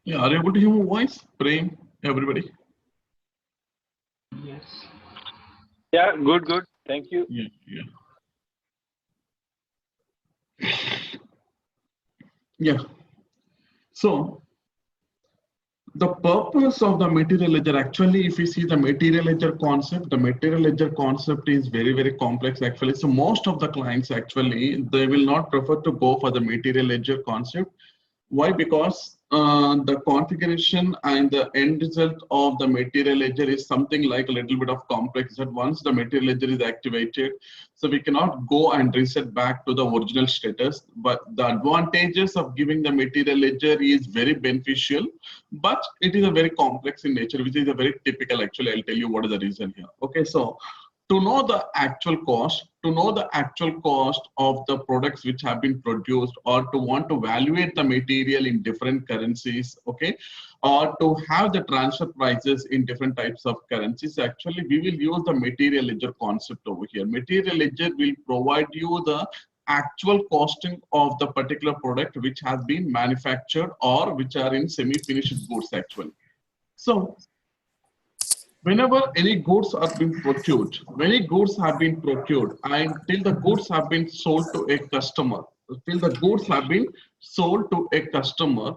Yeah, are you able to hear my voice? Prem, everybody? Yes. Yeah, good, good. Thank you. Yeah, yeah. Yeah. So the purpose of the material ledger, actually, if you see the material ledger concept is very, very complex actually. So most of the clients actually, they will not prefer to go for the material ledger concept. Why? Because the configuration and the end result of the material ledger is something like a little bit of complex that once the material ledger is activated, so we cannot go and reset back to the original status. But the advantages of giving the material ledger is very beneficial, but it is a very complex in nature, which is a very typical. Actually, I'll tell you what is the reason here. Okay, so to know the actual cost, of the products which have been produced, or to want to evaluate the material in different currencies, okay, or to have the transfer prices in different types of currencies, actually we will use the material ledger concept over here. Material ledger will provide you the actual costing of the particular product which has been manufactured or which are in semi-finished goods actually. So whenever any goods are being procured, until the goods have been sold to a customer,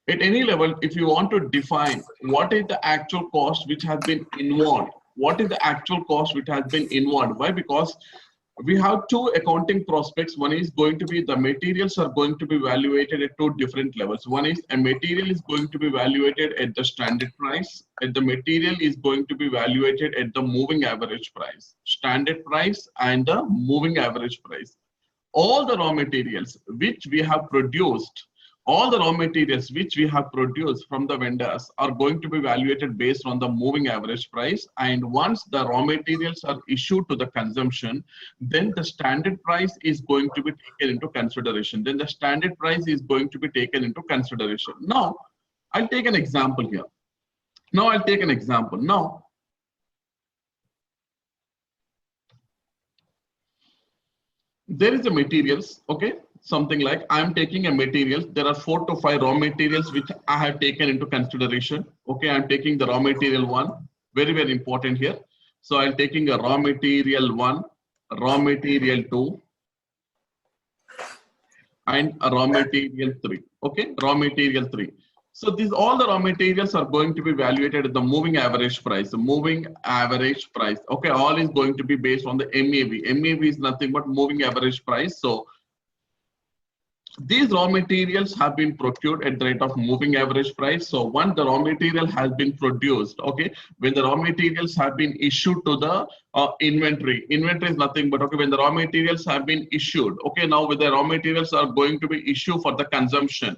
at any level, if you want to define what is the actual cost which has been involved, why? Because we have two accounting prospects. One is going to be the materials are going to be evaluated at two different levels. One is a material is going to be evaluated at the standard price, and the material is going to be evaluated at the moving average price. Standard price and the moving average price. All the raw materials which we have produced, from the vendors are going to be evaluated based on the moving average price. And once the raw materials are issued to the consumption, then the standard price is going to be taken into consideration. Now, I'll take an example here. Now, there is a materials, okay, something like I'm taking a material. There are 4 to 5 raw materials which I have taken into consideration. Okay, I'm taking the raw material 1, very, very important here. So I'm taking a raw material 1, raw material 2, and a raw material 3. Okay, raw material 3. So these all the raw materials are going to be evaluated at the moving average price. Okay, all is going to be based on the MAV. MAV is nothing but moving average price. So these raw materials have been procured at the rate of moving average price. So once the raw material has been produced, okay, when the raw materials have been issued to the inventory is nothing but, okay, when the raw materials have been issued, okay, now when the raw materials are going to be issued for the consumption,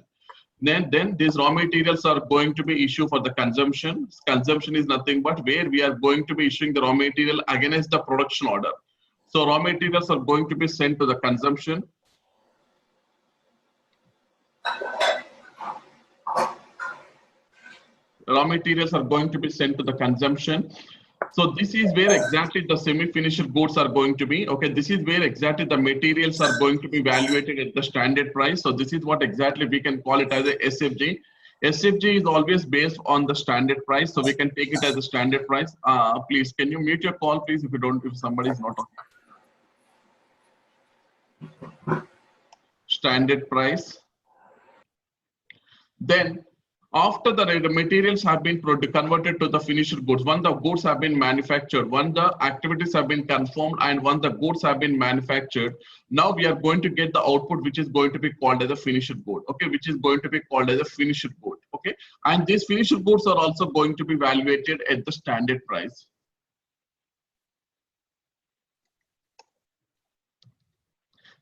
then these raw materials are going to be issued for the consumption. Consumption is nothing but where we are going to be issuing the raw material against the production order. So raw materials are going to be sent to the consumption. Raw materials are going to be sent to the consumption. So this is where exactly the semi-finished goods are going to be. Okay, this is where exactly the materials are going to be evaluated at the standard price. So this is what exactly we can call it as a SFG. SFG is always based on the standard price, so we can take it as a standard price. Please, can you mute your call, please, if somebody is not on. Standard price. Then after the materials have been converted to the finished goods, once the goods have been manufactured, once the activities have been confirmed, and once the goods have been manufactured, now we are going to get the output which is going to be called as a finished good. Okay, Okay, and these finished goods are also going to be evaluated at the standard price.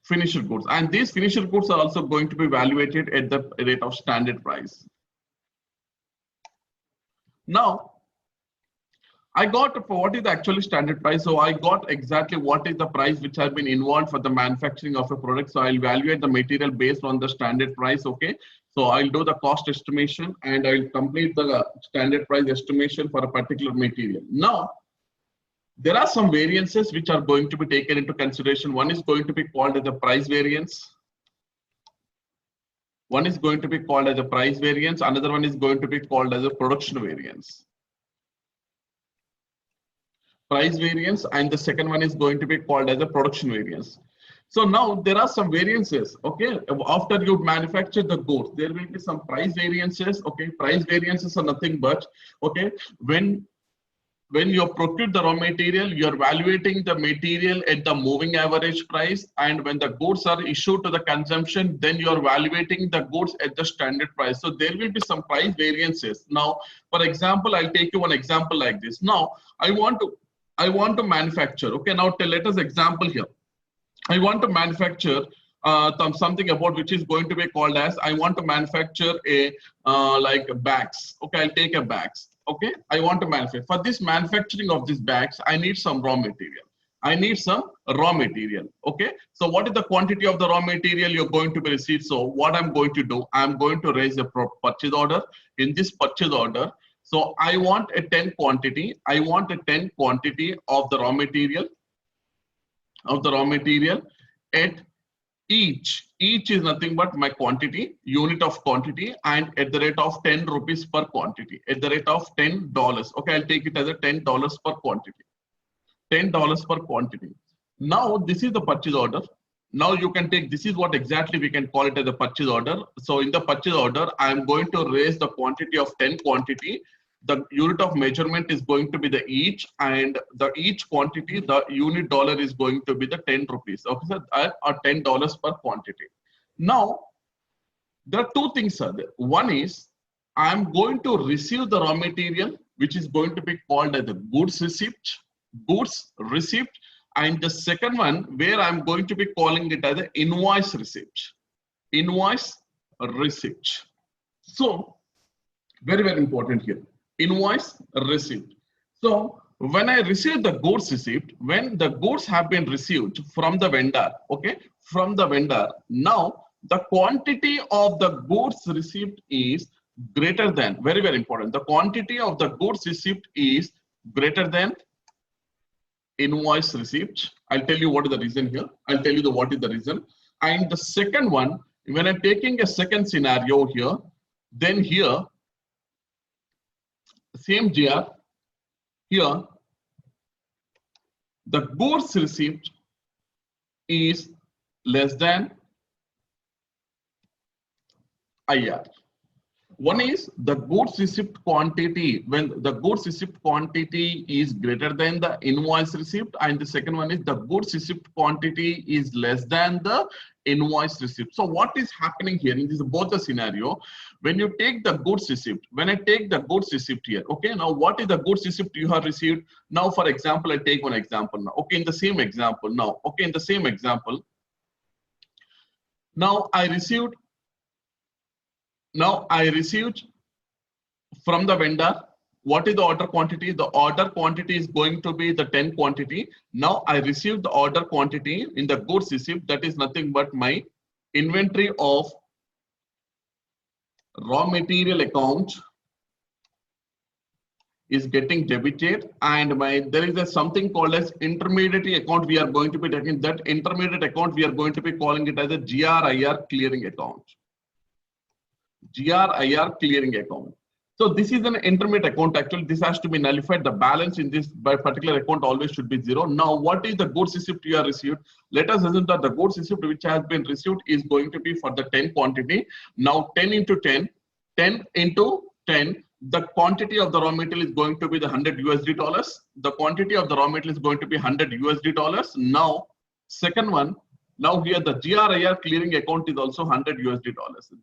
Finished goods, and these finished goods are also going to be evaluated at the rate of standard price. Now, I got what is the actually standard price. So I got exactly what is the price which has been involved for the manufacturing of a product. So I'll evaluate the material based on the standard price. Okay, so I'll do the cost estimation and I'll complete the standard price estimation for a particular material. Now, there are some variances which are going to be taken into consideration. One is going to be called as the price variance. One is going to be called as a price variance. Another one is going to be called as a production variance. Price variance, and the second one is going to be called as a production variance. So now there are some variances, okay? After you manufacture the goods, there will be some price variances, okay? Price variances are nothing but, okay, when you procure the raw material, you're evaluating the material at the moving average price, and when the goods are issued to the consumption, then you're evaluating the goods at the standard price. So there will be some price variances. Now, for example, I'll take you one example like this. Now, I want to manufacture, okay, now let us example here. I want to manufacture something about which is going to be called as, I want to manufacture a like bags. Okay, I'll take a bags. Okay, I want to manufacture. For this manufacturing of these bags, I need some raw material. I need some raw material. Okay, so what is the quantity of the raw material you're going to be received? So what I'm going to do, I'm going to raise a purchase order. In this purchase order, so I want a 10 quantity. I want a 10 quantity of the raw material. At each is nothing but my quantity, unit of quantity, and at the rate of 10 rupees per quantity, at the rate of $10. Okay, I'll take it as a $10 per quantity. $10 per quantity. Now this is the purchase order. Now you can take, this is what exactly we can call it as a purchase order. So in the purchase order, I am going to raise the quantity of 10 quantity. The unit of measurement is going to be the each, and the each quantity, the unit dollar is going to be the 10 rupees. Okay, so or $10 per quantity. Now, there are two things, sir. One is I'm going to receive the raw material, which is going to be called as the goods receipt, and the second one where I'm going to be calling it as an invoice receipt. So very, very important here. Invoice receipt. So when I receive the goods receipt, when the goods have been received from the vendor, okay, from the vendor, now the quantity of the goods received is greater than, very, very important, the quantity of the goods received is greater than invoice receipt. I'll tell you what is the reason here. I'll tell you what is the reason. And the second one, when I'm taking a second scenario here, then here, same GR, here, the goods receipt is less than IR. One is the goods receipt quantity, when the goods receipt quantity is greater than the invoice receipt, and the second one is the goods receipt quantity is less than the invoice receipt. So what is happening here in this both the scenario, when you take the goods receipt, when I take the goods receipt here, okay, now what is the goods receipt you have received? Now, for example, I take one example now, okay, in the same example now, okay, in the same example, now I received from the vendor, what is the order quantity? The order quantity is going to be the 10 quantity. Now I received the order quantity in the goods receipt, that is nothing but my inventory of raw material account is getting debited, and there is a something called as intermediary account we are going to be taking. That intermediate account we are going to be calling it as a GRIR clearing account. GRIR clearing account. So this is an intermediate account. Actually, this has to be nullified. The balance in this by particular account always should be 0. Now, what is the goods receipt you are received? Let us assume that the goods receipt which has been received is going to be for the 10 quantity. Now, 10 into 10, 10 into 10, the quantity of the raw material is going to be the $100. The quantity of the raw material is going to be $100. Now, second one, now here the GRIR clearing account is also $100.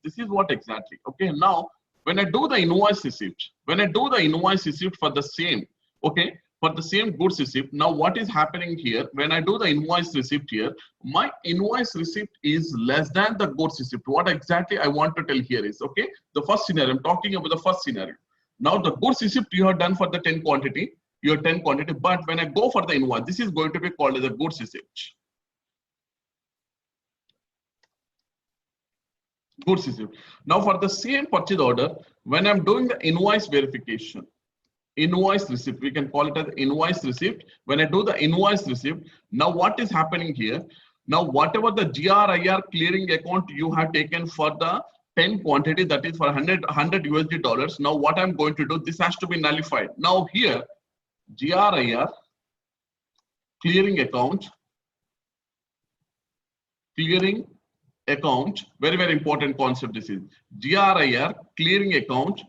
This is what exactly, okay. Now, when I do the invoice receipt, for the same, okay, for the same goods receipt, now what is happening here? When I do the invoice receipt here, my invoice receipt is less than the goods receipt. What exactly I want to tell here is, okay, the first scenario, I'm talking about the first scenario. Now the goods receipt you have done for the 10 quantity, but when I go for the invoice, this is going to be called as a goods receipt. Goods receipt. Now for the same purchase order, when I'm doing the invoice verification, invoice receipt, we can call it as invoice receipt. When I do the invoice receipt, now what is happening here? Now whatever the GRIR clearing account you have taken for the 10 quantity, that is for 100 USD dollars. Now what I'm going to do, this has to be nullified. Now here, GRIR, clearing account, very, very important concept this is. GRIR, clearing account,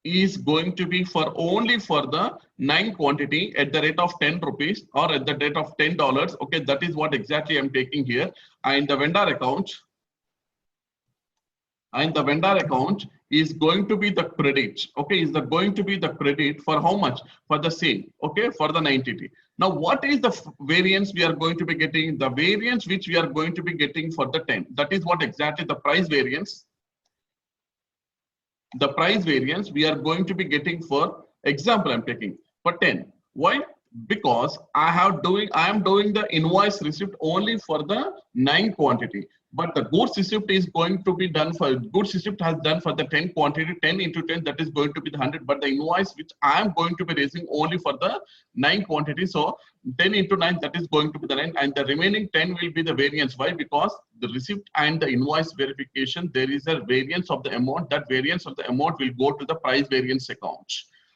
is going to be for only for the 9 quantity at the rate of 10 rupees or at the rate of $10. Okay, that is what exactly I'm taking here. And the vendor account is going to be the credit. Okay, is that going to be the credit for how much? For the same. Okay, for the 90T. Now, what is the variance we are going to be getting? The variance which we are going to be getting for the 10. That is what exactly the price variance. The price variance we are going to be getting for example I'm taking for 10. Why? Because I am doing the invoice receipt only for the 9 quantity, but the goods receipt is going to be done for goods receipt has done for the 10 quantity. 10 into 10, that is going to be the 100, but the invoice which I am going to be raising only for the 9 quantity. So 10 into 9, that is going to be the 9, and the remaining 10 will be the variance. Why? Because the receipt and the invoice verification, there is a variance of the amount. That variance of the amount will go to the price variance account.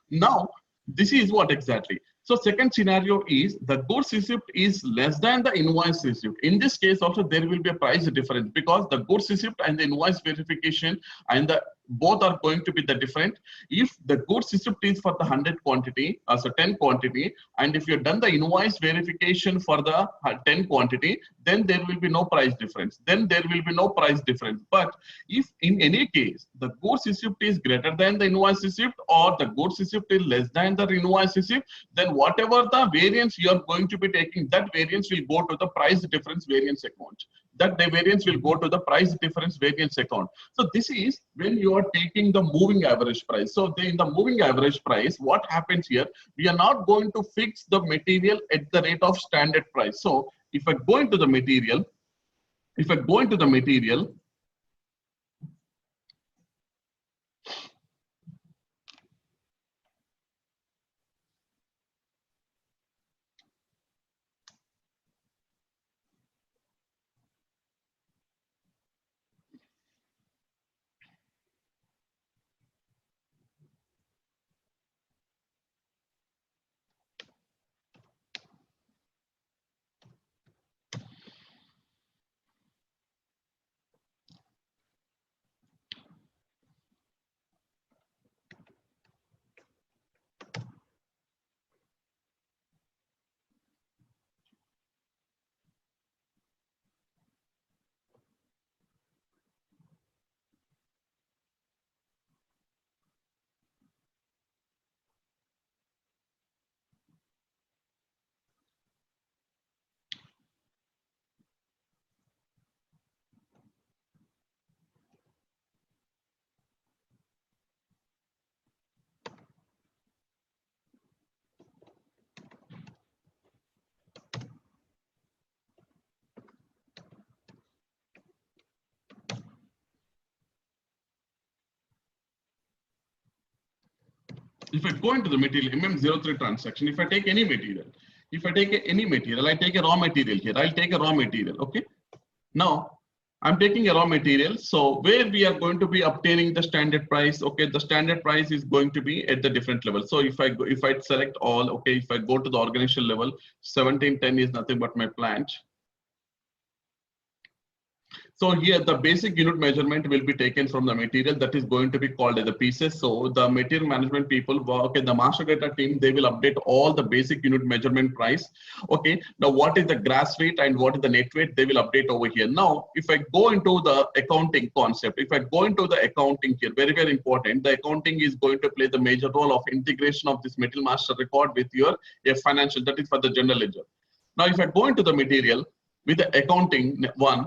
Now, this is what exactly. So second scenario is the goods receipt is less than the invoice receipt. In this case also there will be a price difference because the goods receipt and the invoice verification and the both are going to be the different. If the goods receipt is for the 100 quantity as a 10 quantity, and if you've done the invoice verification for the 10 quantity, then there will be no price difference. But if in any case the goods receipt is greater than the invoice receipt or the goods receipt is less than the invoice receipt, then whatever the variance you are going to be taking, that variance will go to the price difference variance account. That the variance will go to the price difference variance account. So this is when you are taking the moving average price. So in the moving average price, what happens here? We are not going to fix the material at the rate of standard price. So if I go into the material, if I go into the material MM03 transaction, if I take any material, I take a raw material here. I'll take a raw material. Okay. Now I'm taking a raw material. So where we are going to be obtaining the standard price. Okay, the standard price is going to be at the different level. So if I select all, okay, if I go to the organization level, 1710 is nothing but my plant. So here the basic unit measurement will be taken from the material that is going to be called as the pieces. So the material management people, okay, the master data team, they will update all the basic unit measurement price. Okay, now what is the gross weight and what is the net weight, they will update over here. Now, if I go into the accounting concept, if I go into the accounting here, very, very important, the accounting is going to play the major role of integration of this material master record with your financial, that is for the general ledger. Now, if I go into the material with the accounting one,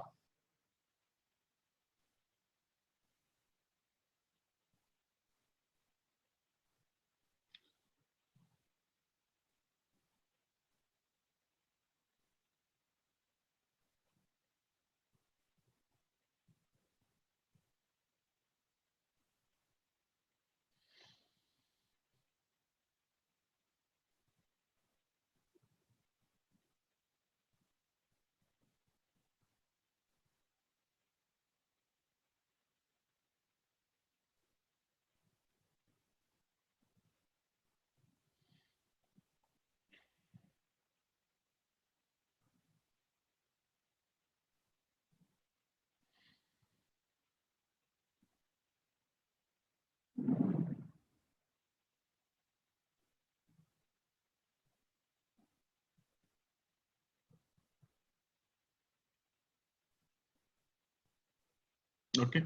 Okay,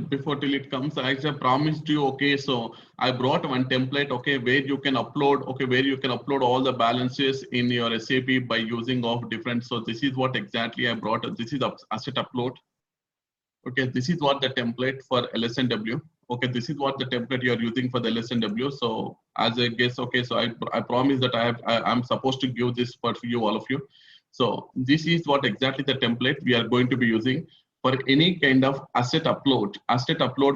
before till it comes, as I promised you, okay, so I brought one template, okay, where you can upload, okay, where you can upload all the balances in your SAP by using of different. So this is what exactly I brought. This is asset upload. Okay, this is what the template for LSNW. Okay, this is what the template you are using for the LSNW. So as a guess, okay, so I promise that I'm supposed to give this for you, all of you. So this is what exactly the template we are going to be using for any kind of asset upload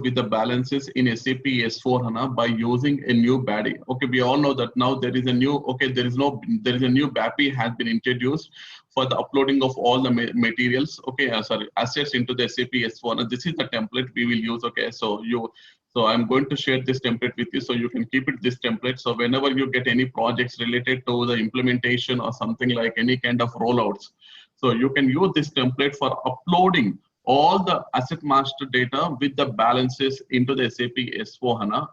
with the balances in SAP S/4HANA by using a new BAPI. Okay, we all know that now there is a new, okay, there is a new BAPI has been introduced for the uploading of all the materials, okay, sorry, assets into the SAP S/4HANA. This is the template we will use, okay, so I'm going to share this template with you so you can keep it this template. So whenever you get any projects related to the implementation or something like any kind of rollouts, so you can use this template for uploading all the asset master data with the balances into the SAP S/4HANA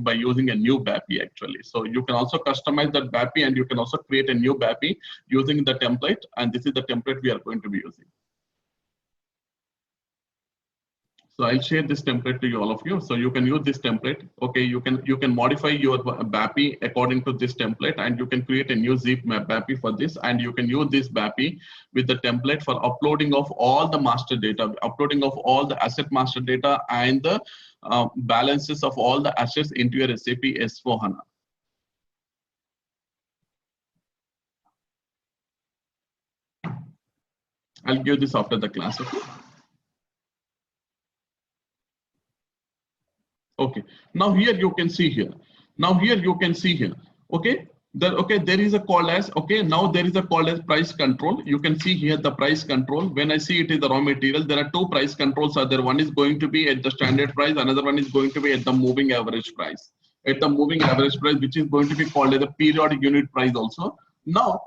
by using a new BAPI actually. So you can also customize that BAPI and you can also create a new BAPI using the template, and this is the template we are going to be using. So I'll share this template to you, all of you. So you can use this template. Okay, you can modify your BAPI according to this template, and you can create a new zip map BAPI for this, and you can use this BAPI with the template for uploading of all the master data, uploading of all the asset master data and the balances of all the assets into your SAP S/4HANA. I'll give this after the class. Okay. Okay, now here you can see here. Now here you can see here. Okay, there is a call as, okay, now there is a call as price control. You can see here the price control. When I see it is the raw material, there are two price controls are there. One is going to be at the standard price, another one is going to be at the moving average price. At the moving average price, which is going to be called as the periodic unit price also. Now,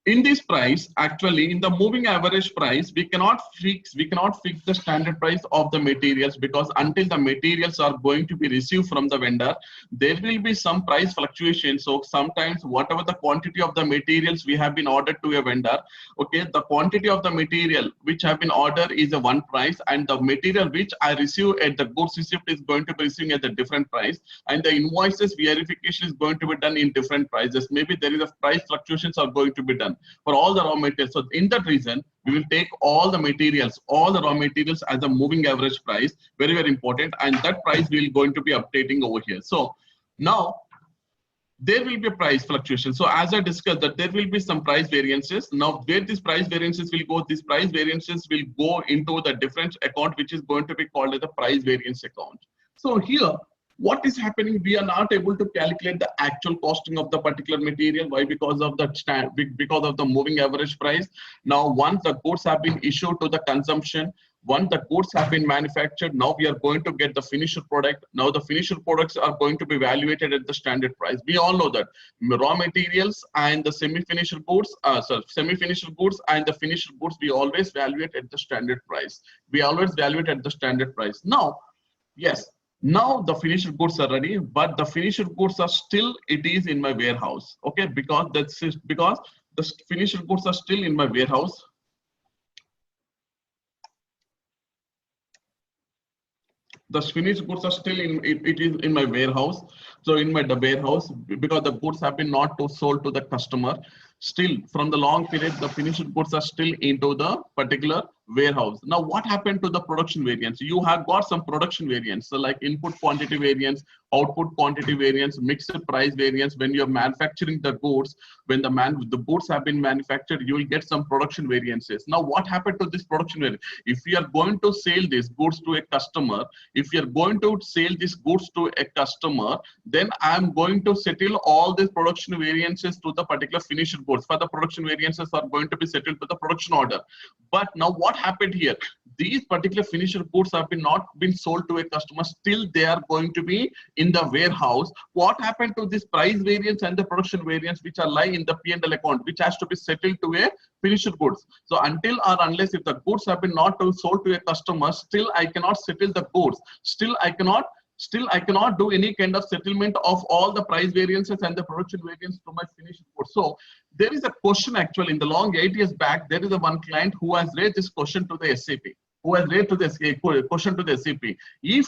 in this price, actually in the moving average price, we cannot fix the standard price of the materials, because until the materials are going to be received from the vendor, there will be some price fluctuation. So sometimes whatever the quantity of the materials we have been ordered to a vendor, okay, the quantity of the material which have been ordered is a one price, and the material which I receive at the goods receipt is going to be receiving at a different price, and the invoices verification is going to be done in different prices. Maybe there is a price fluctuations are going to be done for all the raw materials. So in that reason, we will take all the raw materials as a moving average price, very, very important. And that price will going to be updating over here. So now there will be a price fluctuation. So as I discussed that there will be some price variances. Now where these price variances will go, these price variances will go into the difference account, which is going to be called as the price variance account. So here, what is happening, we are not able to calculate the actual costing of the particular material. Why? Because of the moving average price. Now once the goods have been issued to the consumption, once the goods have been manufactured, now we are going to get the finished product. Now the finished products are going to be evaluated at the standard price. We all know that raw materials and the semi-finished goods and the finished goods, we always evaluate at the standard price. Now, yes, now the finished goods are ready, but the finished goods are still, it is in my warehouse. Okay, because the finished goods are still in my warehouse. The finished goods are still it is in my warehouse. So in my warehouse, because the goods have been not sold to the customer, still from the long period, the finished goods are still into the particular warehouse. Now what happened to the production variance? You have got some production variance, so like input quantity variance, output quantity variance, mixed price variance. When you're manufacturing the goods, when the goods have been manufactured, you will get some production variances. Now what happened to this production variance? If we are going to sell these goods to a customer, then I'm going to settle all these production variances to the particular finished goods. For the production variances are going to be settled to the production order. But now what happened here? These particular finished goods have not been sold to a customer. Still, they are going to be in the warehouse. What happened to this price variance and the production variance, which are lie in the P&L account, which has to be settled to a finished goods? So until or unless if the goods have been not sold to a customer, still I cannot settle the goods. Still I cannot do any kind of settlement of all the price variances and the production variance to my finished goods. So there is a question actually in the long 8 years back, there is a one client who has raised this question to the SAP. who has raised to this question to the SAP. If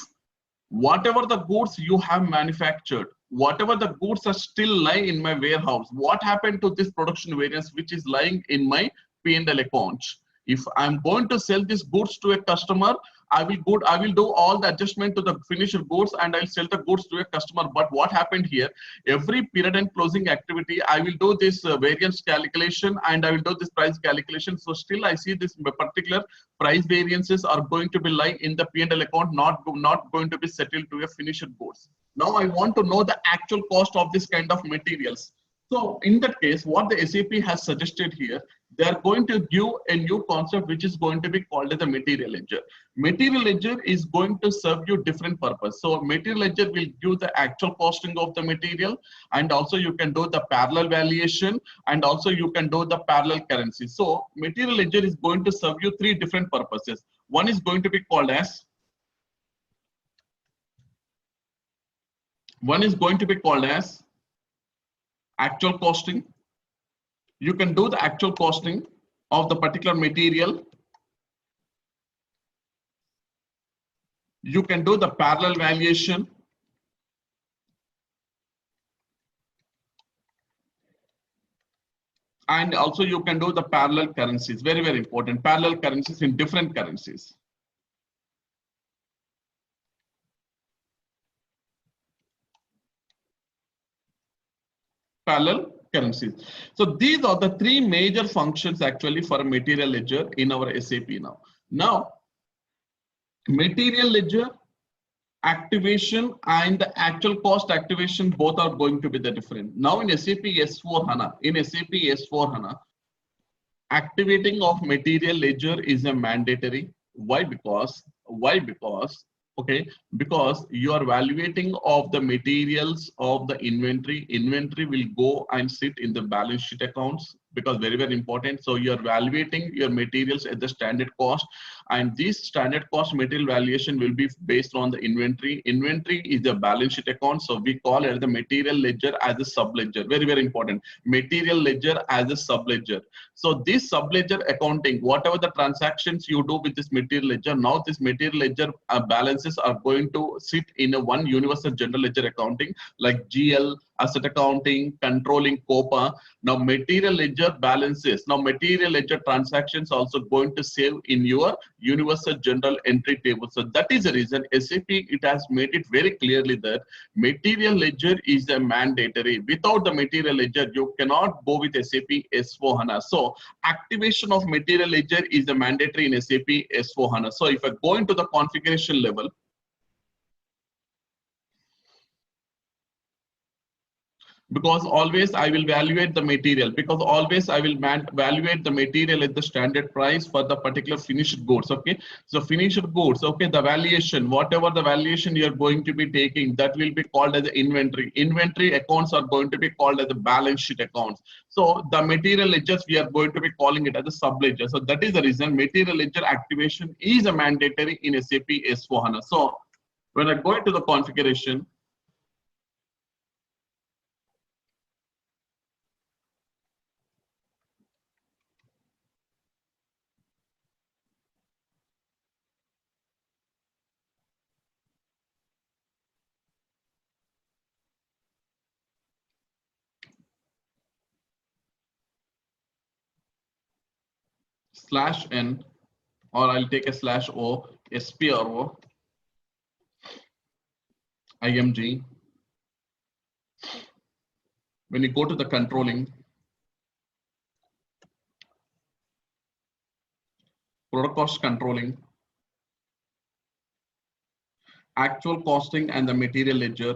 whatever the goods you have manufactured, whatever the goods are still lying in my warehouse, what happened to this production variance which is lying in my P&L account? If I'm going to sell these goods to a customer, I will do all the adjustment to the finished goods and I'll sell the goods to a customer. But what happened here? Every period and closing activity, I will do this variance calculation and I will do this price calculation. So still I see this particular price variances are going to be lying in the P&L account, not going to be settled to a finished goods. Now I want to know the actual cost of this kind of materials. So in that case, what the SAP has suggested here, they are going to give a new concept which is going to be called as a material ledger. Material ledger is going to serve you different purpose. So material ledger will give the actual costing of the material, and also you can do the parallel valuation, and also you can do the parallel currency. So material ledger is going to serve you three different purposes. One is going to be called as actual costing. You can do the actual costing of the particular material. You can do the parallel valuation. And also you can do the parallel currencies. Very, very important. Parallel currencies in different currencies. Parallel currencies. So these are the three major functions actually for a material ledger in our SAP now. Now, material ledger activation and the actual cost activation, both are going to be the different. Now in SAP S4HANA, activating of material ledger is a mandatory. Why? Because you are evaluating of the materials of the inventory. Inventory will go and sit in the balance sheet accounts, because very, very important. So you are evaluating your materials at the standard cost, and this standard cost material valuation will be based on the inventory. Inventory is the balance sheet account, so we call it the material ledger as a sub ledger. Very, very important. Material ledger as a sub ledger. So this sub ledger accounting, whatever the transactions you do with this material ledger, now this material ledger balances are going to sit in a one universal general ledger accounting like GL, asset accounting, controlling, COPA. Now material ledger balances, now material ledger transactions also going to save in your universal general entry table. So that is the reason SAP, it has made it very clearly that material ledger is a mandatory. Without the material ledger, you cannot go with SAP S4HANA. So activation of material ledger is a mandatory in SAP S4HANA. So if I go into the configuration level, because always I will evaluate the material, because always I will evaluate the material at the standard price for the particular finished goods. Okay, so finished goods, okay, the valuation, whatever the valuation you are going to be taking, that will be called as the inventory. Inventory accounts are going to be called as the balance sheet accounts. So the material ledgers, we are going to be calling it as a sub ledger. So that is the reason material ledger activation is a mandatory in SAP S4HANA. So when I go into the configuration, /n, or I'll take a /o, SPRO, IMG. When you go to the controlling, product cost controlling, actual costing and the material ledger,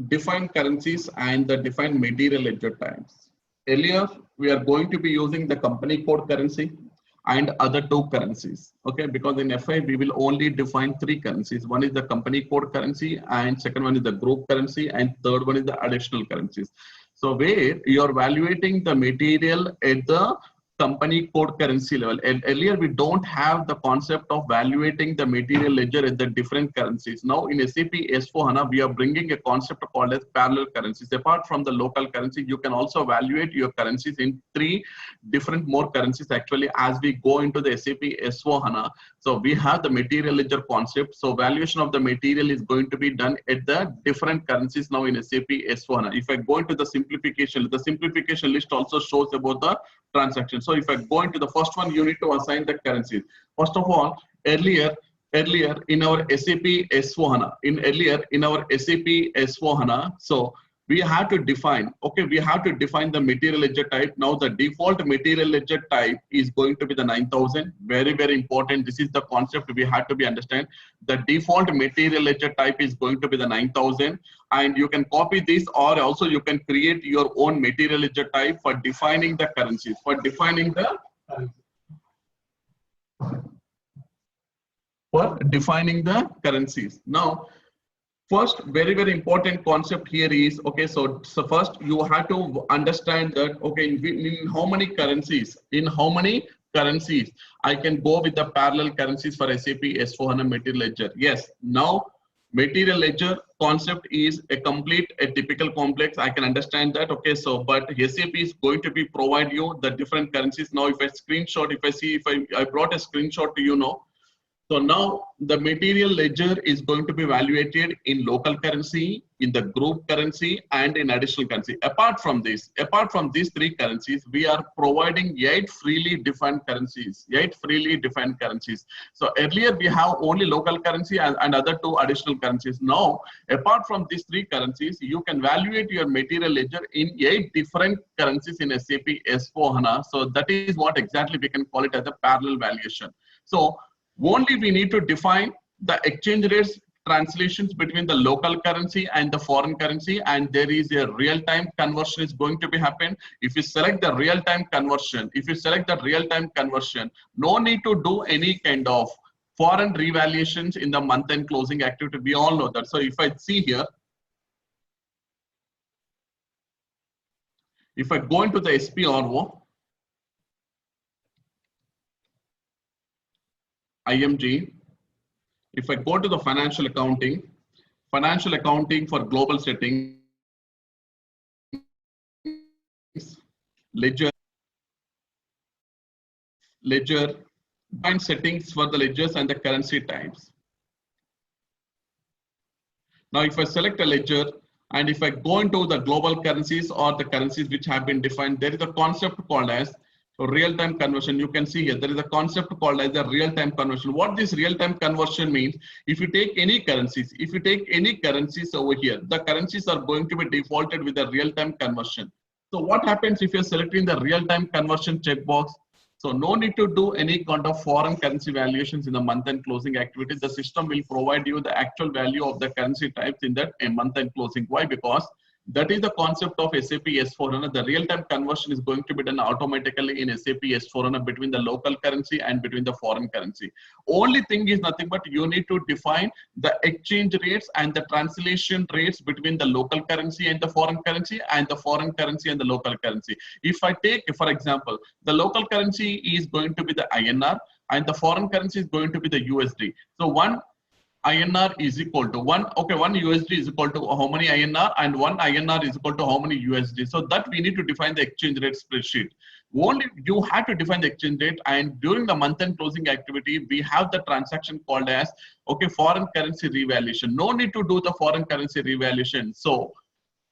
define currencies and the define material ledger types. Earlier, we are going to be using the company code currency and other two currencies. Okay, because in FI we will only define three currencies. One is the company code currency, and second one is the group currency, and third one is the additional currencies. So where you are evaluating the material at the company code currency level. And earlier, we don't have the concept of valuating the material ledger at the different currencies. Now in SAP S4HANA, we are bringing a concept called as parallel currencies. Apart from the local currency, you can also evaluate your currencies in 3 different more currencies actually as we go into the SAP S4HANA. So we have the material ledger concept. So valuation of the material is going to be done at the different currencies now in SAP S4HANA. If I go into the simplification list also shows about the transaction. So if I go into the first one, you need to assign the currencies. First of all, earlier in our SAP S4HANA, in our SAP S4HANA, so we have to define, the material ledger type. Now the default material ledger type is going to be the 9000. Very, very important. This is the concept we have to be understand. The default material ledger type is going to be the 9000, and you can copy this, or also you can create your own material ledger type for defining the currencies, Now, first, very, very important concept here is, okay, so first you have to understand that, okay, in how many currencies I can go with the parallel currencies for SAP S4HANA material ledger. Yes, now material ledger concept is a typical complex. I can understand that. Okay, so but SAP is going to be provide you the different currencies. Now, if I brought a screenshot to you now. So now the material ledger is going to be evaluated in local currency, in the group currency, and in additional currency. Apart from these 3 currencies, we are providing 8 freely defined currencies. So earlier we have only local currency and other 2 additional currencies. Now, apart from these 3 currencies, you can evaluate your material ledger in 8 different currencies in SAP S4HANA. So that is what exactly we can call it as a parallel valuation. So only we need to define the exchange rates translations between the local currency and the foreign currency, and there is a real-time conversion is going to be happen. If you select the real-time conversion, no need to do any kind of foreign revaluations in the month-end closing activity. We all know that. So if I see here, if I go into the SPRO, IMG, if I go to the financial accounting for global settings, ledger, find settings for the ledgers and the currency types. Now, if I select a ledger and if I go into the global currencies or the currencies which have been defined, there is a concept called as real-time conversion. You can see here there is a concept called as a real-time conversion. What this real-time conversion means, if you take any currencies over here, the currencies are going to be defaulted with a real-time conversion. So what happens if you're selecting the real-time conversion checkbox? So no need to do any kind of foreign currency valuations in the month-end closing activities. The system will provide you the actual value of the currency types in that month-end closing. Why? Because that is the concept of SAP S4HANA. The real-time conversion is going to be done automatically in SAP S4HANA between the local currency and between the foreign currency. Only thing is nothing but you need to define the exchange rates and the translation rates between the local currency and the foreign currency, and the foreign currency and the local currency. If I take, for example, the local currency is going to be the INR and the foreign currency is going to be the USD. So one INR is equal to one USD is equal to how many INR, and one INR is equal to how many USD. So that we need to define the exchange rate spreadsheet. Only you have to define the exchange rate, and during the month-end closing activity, we have the transaction called as foreign currency revaluation. No need to do the foreign currency revaluation. So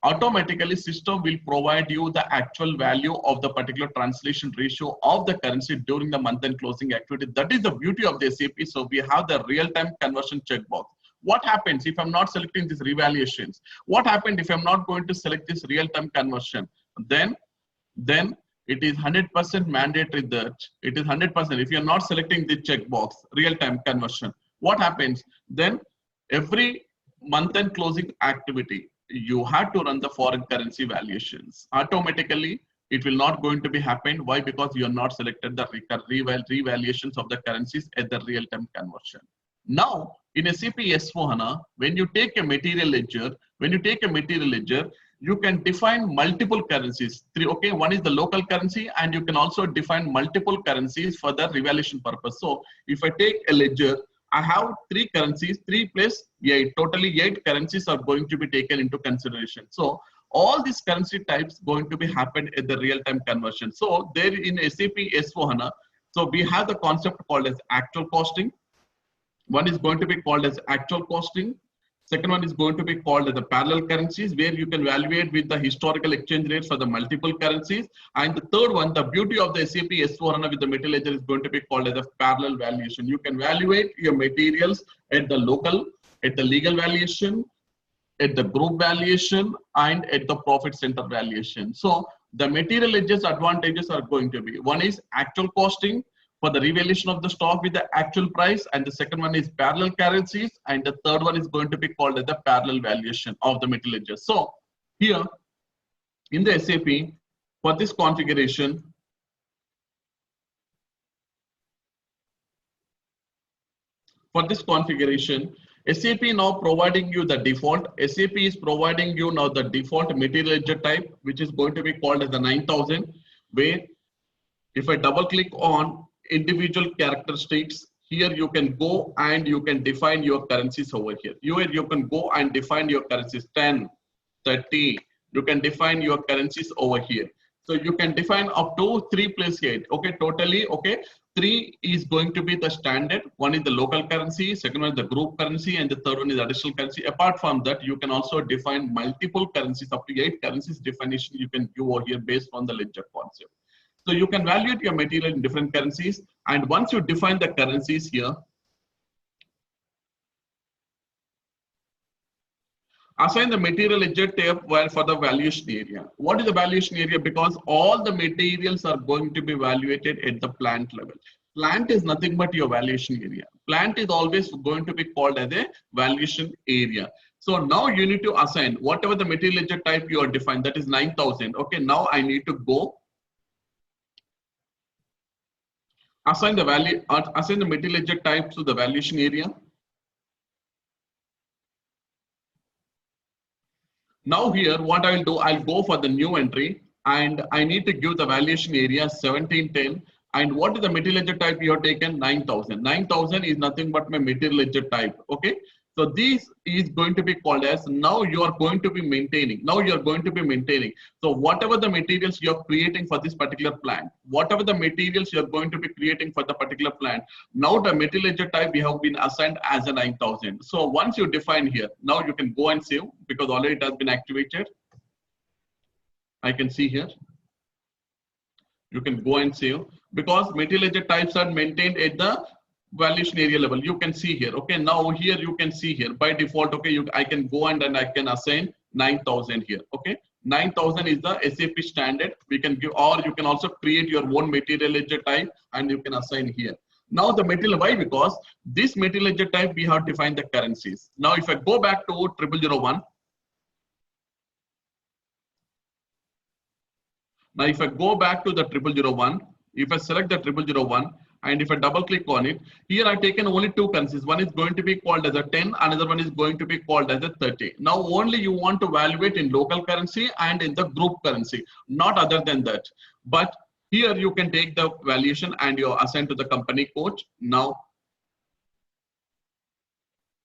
automatically system will provide you the actual value of the particular translation ratio of the currency during the month-end closing activity. That is the beauty of the SAP. So we have the real-time conversion checkbox. What happens if I'm not selecting these revaluations? What happened if I'm not going to select this real-time conversion? Then it is 100% mandatory that it is 100%. If you're not selecting the checkbox, real-time conversion, what happens? Then every month-end closing activity, you have to run the foreign currency valuations. Automatically, it will not going to be happen. Why? Because you are not selected the revaluations of the currencies at the real-time conversion. Now, in SAP S4HANA, when you take a material ledger, you can define multiple currencies. Three, okay, one is the local currency, and you can also define multiple currencies for the revaluation purpose. So if I take a ledger, I have three currencies, 3 plus 8, totally 8 currencies are going to be taken into consideration. So all these currency types going to be happened at the real-time conversion. So there in SAP S/4HANA, so we have the concept called as actual costing. One is going to be called as actual costing. Second one is going to be called as the parallel currencies, where you can evaluate with the historical exchange rates for the multiple currencies. And the third one, the beauty of the SAP S/4HANA with the material ledger is going to be called as a parallel valuation. You can evaluate your materials at the local, at the legal valuation, at the group valuation, and at the profit center valuation. So the material ledger's advantages are going to be, one is actual costing for the revaluation of the stock with the actual price, and the second one is parallel currencies, and the third one is going to be called as the parallel valuation of the material ledger. So here in the SAP, for this configuration, SAP now providing you the default. SAP is providing you now the default material ledger type, which is going to be called as the 9000, where if I double click on individual characteristics, here you can go and you can define your currencies over here. Here you can go and define your currencies 10, 30. You can define your currencies over here. So you can define up to 3 plus 8. Okay, totally. Okay, 3 is going to be the standard. One is the local currency, second one is the group currency, and the third one is additional currency. Apart from that, you can also define multiple currencies, up to 8 currencies definition you can do over here based on the ledger concept. So you can evaluate your material in different currencies, and once you define the currencies here, assign the material ledger type where for the valuation area. What is the valuation area? Because all the materials are going to be evaluated at the plant level. Plant is nothing but your valuation area. Plant is always going to be called as a valuation area. So now you need to assign whatever the material ledger type you are defined, that is 9000. Okay, now I need to go assign the value, assign the material ledger type to the valuation area. Now here, what I will do, I'll go for the new entry, and I need to give the valuation area 1710. And what is the material ledger type you have taken? 9000. 9000 is nothing but my material ledger type. Okay. So this is going to be called as, now you are going to be maintaining. So whatever the materials you are creating for this particular plant, whatever the materials you are going to be creating for the particular plant, now the material ledger type we have been assigned as a 9000. So once you define here, now you can go and save because already it has been activated. I can see here. You can go and save because material ledger types are maintained at the valuation area level. You can see here. Okay, now here you can see here by default. Okay, I can go and I can assign 9000 here. Okay, 9000 is the SAP standard. We can give, or you can also create your own material ledger type and you can assign here. Now the material, why? Because this material ledger type we have defined the currencies. Now if I go back to 0001. Now if I go back to the 0001, if I select the 0001, and if I double click on it, here I've taken only 2 currencies. One is going to be called as a 10, another one is going to be called as a 30. Now only you want to evaluate in local currency and in the group currency, not other than that. But here you can take the valuation and you assign to the company code. Now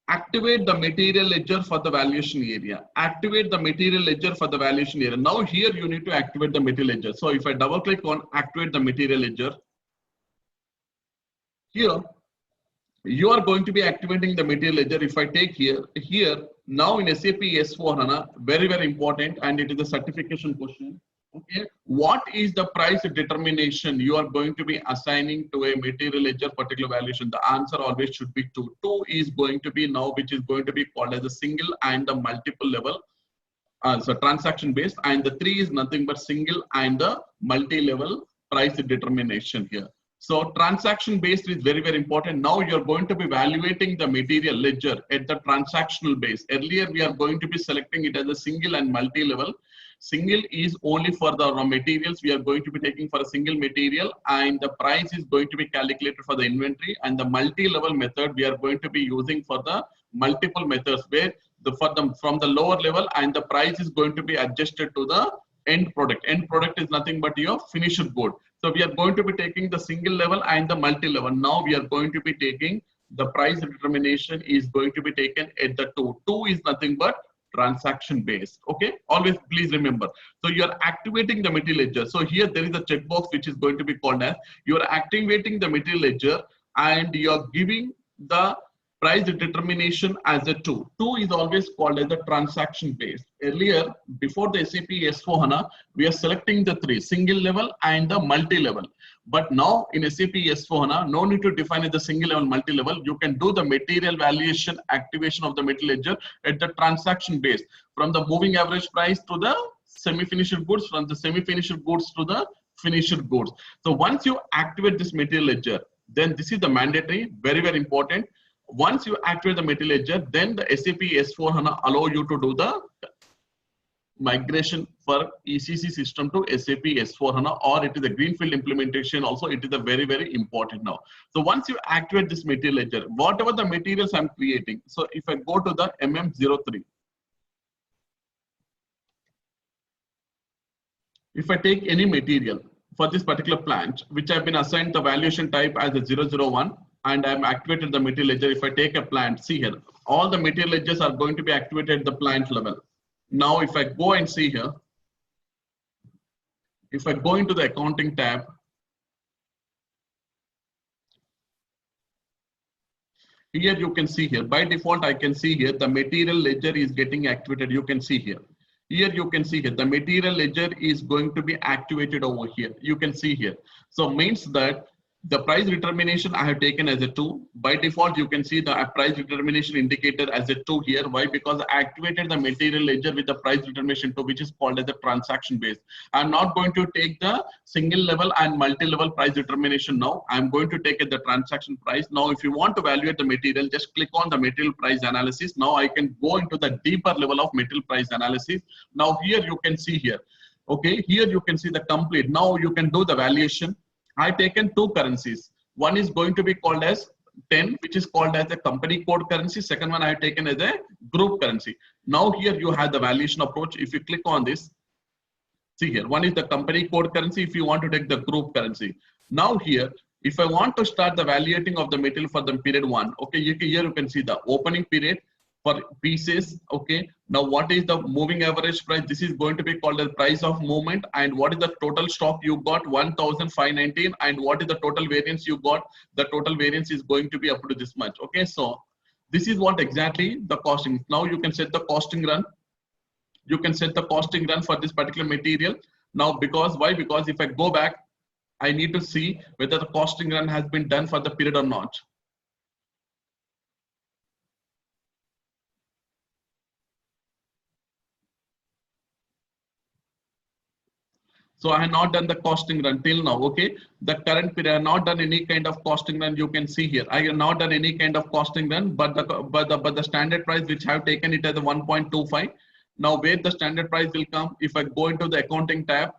activate the material ledger for the valuation area. Activate the material ledger for the valuation area. Now here you need to activate the material ledger. So if I double click on activate the material ledger, here you are going to be activating the material ledger. If I take here now in SAP S/4HANA, very, very important, and it is a certification question. Okay, what is the price determination you are going to be assigning to a material ledger particular valuation? The answer always should be 2. 2 is going to be now, which is going to be called as a single and the multiple level. So transaction based, and the 3 is nothing but single and the multi-level price determination here. So transaction based is very, very important. Now you're going to be evaluating the material ledger at the transactional base. Earlier we are going to be selecting it as a single and multi-level. Single is only for the raw materials we are going to be taking for a single material, and the price is going to be calculated for the inventory, and the multi-level method we are going to be using for the multiple methods, where from the lower level, and the price is going to be adjusted to the end product. End product is nothing but your finished good. So we are going to be taking the single level and the multi level. Now we are going to be taking the price determination is going to be taken at the two. Two is nothing but transaction based. Okay, always please remember. So you are activating the material ledger. So here there is a checkbox which is going to be called as you are activating the material ledger, and you are giving the price determination as a two. Two is always called as the transaction based. Earlier, before the SAP S4HANA, we are selecting the three, single level and the multi level. But now in SAP S4HANA, no need to define it the single level, multi level. You can do the material valuation activation of the material ledger at the transaction base, from the moving average price to the semi-finished goods, from the semi-finished goods to the finished goods. So once you activate this material ledger, then this is the mandatory, very, very important. Once you activate the material ledger, then the SAP S4HANA allow you to do the migration for ECC system to SAP S4HANA, or it is a greenfield implementation. Also, it is a very, very important now. So once you activate this material ledger, whatever the materials I'm creating. So if I go to the MM03, if I take any material for this particular plant, which have been assigned the valuation type as a 001, and I'm activated the material ledger. If I take a plant, see here, all the material ledgers are going to be activated at the plant level. Now, if I go and see here, if I go into the accounting tab, here you can see here, by default, I can see here, the material ledger is getting activated. You can see here. Here you can see here, the material ledger is going to be activated over here. You can see here. So means that the price determination I have taken as a 2. By default, you can see the price determination indicator as a 2 here. Why? Because I activated the material ledger with the price determination 2, which is called as the transaction base. I'm not going to take the single level and multi-level price determination now. I'm going to take it the transaction price. Now, if you want to evaluate the material, just click on the material price analysis. Now I can go into the deeper level of material price analysis. Now here you can see here. Okay, here you can see the complete. Now you can do the valuation. I've taken two currencies. One is going to be called as 10, which is called as a company code currency. Second one I have taken as a group currency. Now here you have the valuation approach. If you click on this, see here, one is the company code currency if you want to take the group currency. Now here, if I want to start the valuating of the material for the period 1, okay, here you can see the opening period for pieces. Okay, now what is the moving average price? This is going to be called the price of movement. And what is the total stock you got? 1,519. And what is the total variance you got? The total variance is going to be up to this much. Okay, so this is what exactly the costing. Now you can set the costing run. You can set the costing run for this particular material. Now because why? Because if I go back, I need to see whether the costing run has been done for the period or not. So I have not done the costing run till now. Okay, the current period I have not done any kind of costing run. You can see here I have not done any kind of costing run, but the standard price which I have taken it as a 1.25. Now where the standard price will come? If I go into the accounting tab,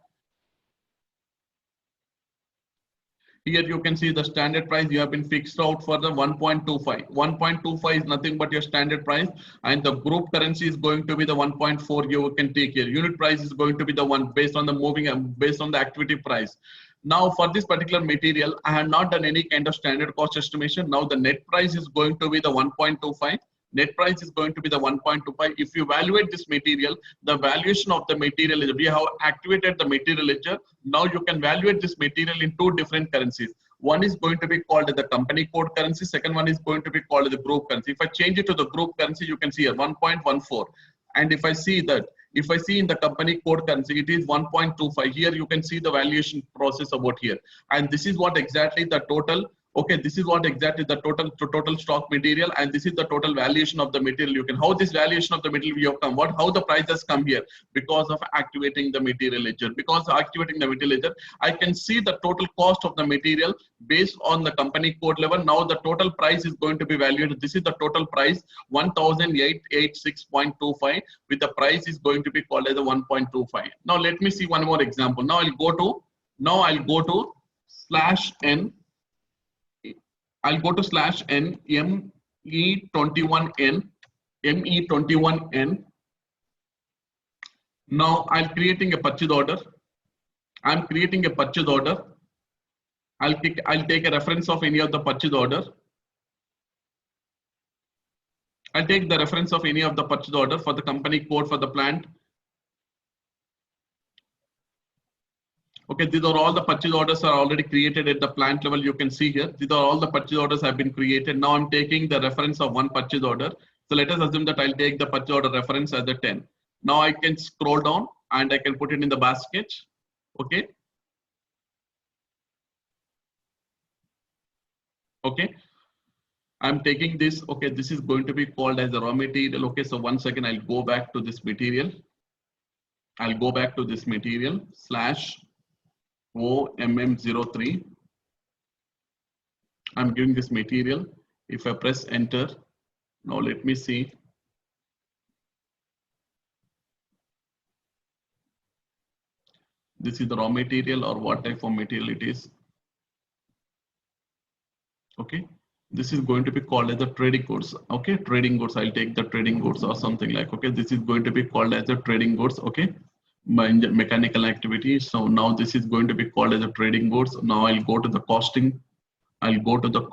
here you can see the standard price you have been fixed out for the 1.25. 1.25 is nothing but your standard price, and the group currency is going to be the 1.4 you can take here. Unit price is going to be the one based on the moving, based on the activity price. Now for this particular material, I have not done any kind of standard cost estimation. Now the net price is going to be the 1.25. Net price is going to be the 1.25. If you evaluate this material, the valuation of the material is, we have activated the material ledger. Now you can evaluate this material in two different currencies. One is going to be called the company code currency. Second one is going to be called the group currency. If I change it to the group currency, you can see here 1.14. And if I see that, if I see in the company code currency, it is 1.25. Here you can see the valuation process about here. And this is what exactly the total. Okay, this is what exactly the total stock material, and this is the total valuation of the material. You can, how this valuation of the material you have come, how the prices come here because of activating the material ledger. Because of activating the material ledger, I can see the total cost of the material based on the company code level. Now the total price is going to be valued. This is the total price 1,886.25, with the price is going to be called as a 1.25. Now let me see one more example. Now I'll go to /n. I'll go to /n ME21N. ME21N. Now I'm creating a purchase order. I'm creating a purchase order. I'll take a reference of any of the purchase order. I'll take the reference of any of the purchase order for the company code for the plant. Okay, these are all the purchase orders are already created at the plant level. You can see here, these are all the purchase orders have been created. Now I'm taking the reference of one purchase order. So let us assume that I'll take the purchase order reference as a 10. Now I can scroll down and I can put it in the basket. Okay. Okay. I'm taking this. Okay, this is going to be called as a raw material. Okay, so 1 second, I'll go back to this material. I'll go back to this material slash OMM03. I'm giving this material. If I press enter, now let me see. This is the raw material or what type of material it is. Okay, this is going to be called as the trading goods. Okay, trading goods. I'll take the trading goods or something like. Okay, this is going to be called as the trading goods. Okay, my mechanical activity. So now this is going to be called as a trading goods. Now I'll go to the costing. I'll go to the,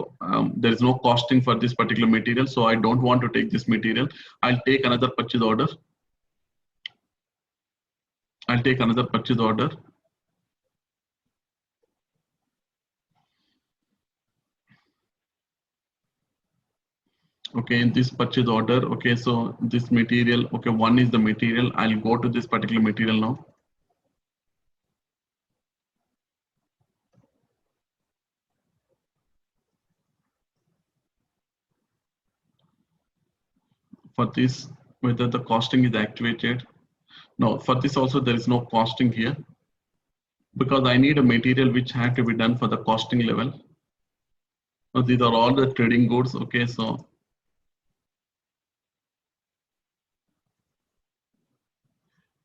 there is no costing for this particular material. So I don't want to take this material. I'll take another purchase order. I'll take another purchase order. Okay, in this purchase order. Okay, so this material. Okay, one is the material. I'll go to this particular material now. For this, whether the costing is activated. No, for this also there is no costing here because I need a material which had to be done for the costing level. So these are all the trading goods. Okay, so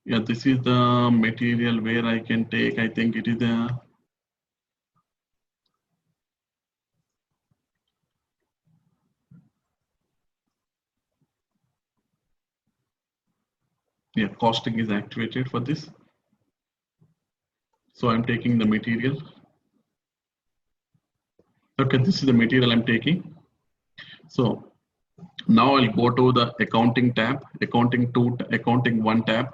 yeah, this is the material where I can take. I think it is the costing is activated for this. So I'm taking the material. Okay, this is the material I'm taking. So now I'll go to the accounting tab, accounting 2, accounting 1 tab.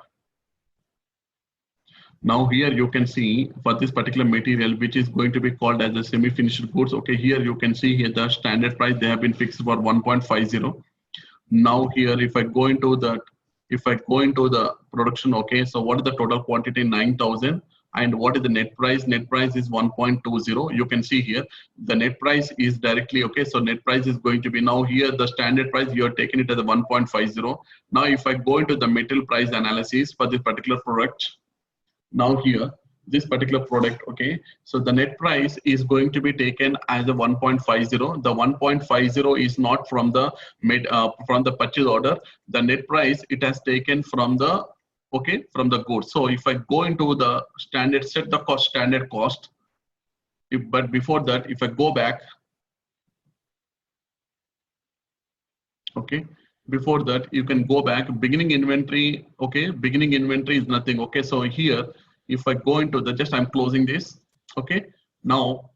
Now here you can see for this particular material, which is going to be called as a semi-finished goods. Okay, here you can see here the standard price, they have been fixed for 1.50. Now here, if I go into the production, okay, so what is the total quantity? 9,000. And what is the net price? Net price is 1.20. You can see here the net price is directly, okay, so net price is going to be, now here the standard price, you are taking it as a 1.50. Now if I go into the material price analysis for this particular product, now here this particular product, okay, so the net price is going to be taken as a 1.50. The 1.50 is not from the purchase order. The net price it has taken from the, okay, from the goods. So if I go into the standard, set the cost, standard cost, but before that, if I go back, okay, before that you can go back, beginning inventory. Okay, beginning inventory is nothing. Okay, so here if I go into the, just I'm closing this. Okay, now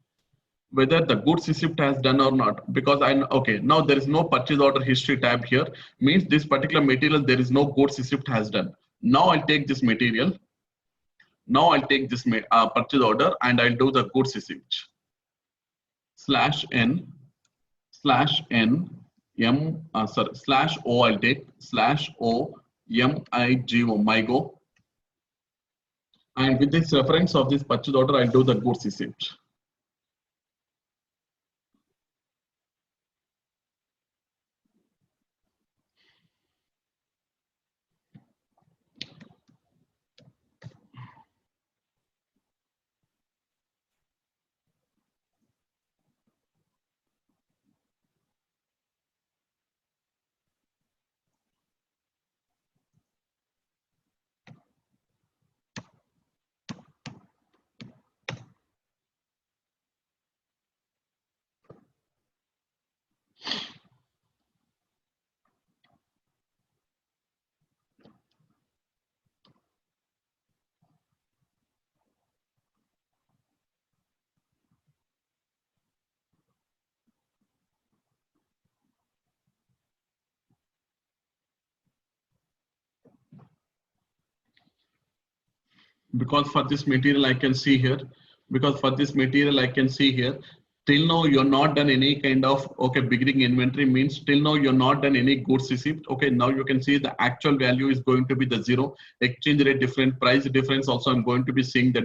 whether the goods receipt has done or not, because okay, now there is no purchase order history tab here, means this particular material there is no goods receipt has done. Now I'll take this material. Now I'll take this purchase order and I'll do the goods receipt /n /o. I'll take /o MIGO. And with this reference of this purchase order, I'll do the goods receipt. because for this material I can see here, till now you're not done any kind of, okay, beginning inventory means till now you're not done any goods receipt. Okay, now you can see the actual value is going to be the zero, exchange rate different, price difference also I'm going to be seeing the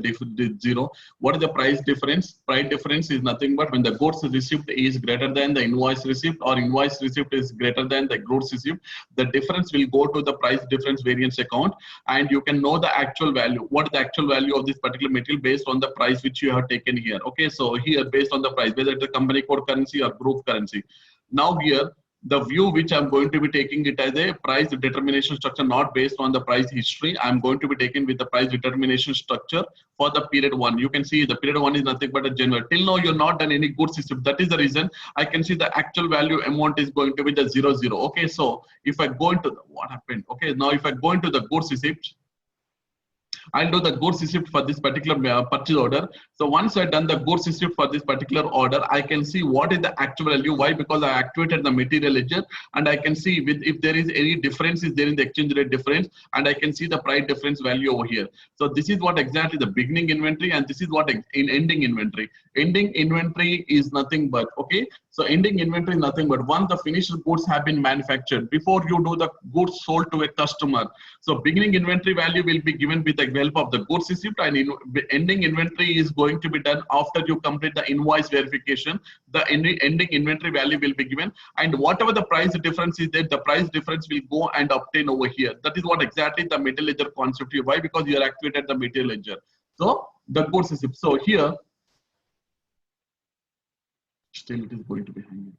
zero. What is the price difference? Price difference is nothing but when the goods receipt is greater than the invoice receipt, or invoice receipt is greater than the goods receipt, the difference will go to the price difference variance account, and you can know the actual value. What is the actual value of this particular material based on the price which you have taken here. Okay, so here based on the price, whether it's a company code currency or group currency. Now here, the view which I'm going to be taking it as a price determination structure, not based on the price history. I'm going to be taken with the price determination structure for the period one. You can see the period one is nothing but a general. Till now you're not done any goods system. That is the reason I can see the actual value amount is going to be the 00. Okay, so if I go into what happened. Okay, now if I go into the goods receipt, I'll do the goods receipt for this particular purchase order. So once I've done the goods receipt for this particular order, I can see what is the actual value. Why? Because I activated the material ledger, and I can see if there is any difference is there in the exchange rate difference, and I can see the price difference value over here. So this is what exactly the beginning inventory, and this is what in ending inventory. Ending inventory is nothing but, okay, so ending inventory is nothing but once the finished goods have been manufactured, before you do the goods sold to a customer. So beginning inventory value will be given with the help of the goods receipt, and ending inventory is going to be done after you complete the invoice verification. The ending inventory value will be given, and whatever the price difference is there, the price difference will go and obtain over here. That is what exactly the material ledger concept is. Why? Because you are activated the material ledger. So the goods receipt. So here, still it is going to be hanging.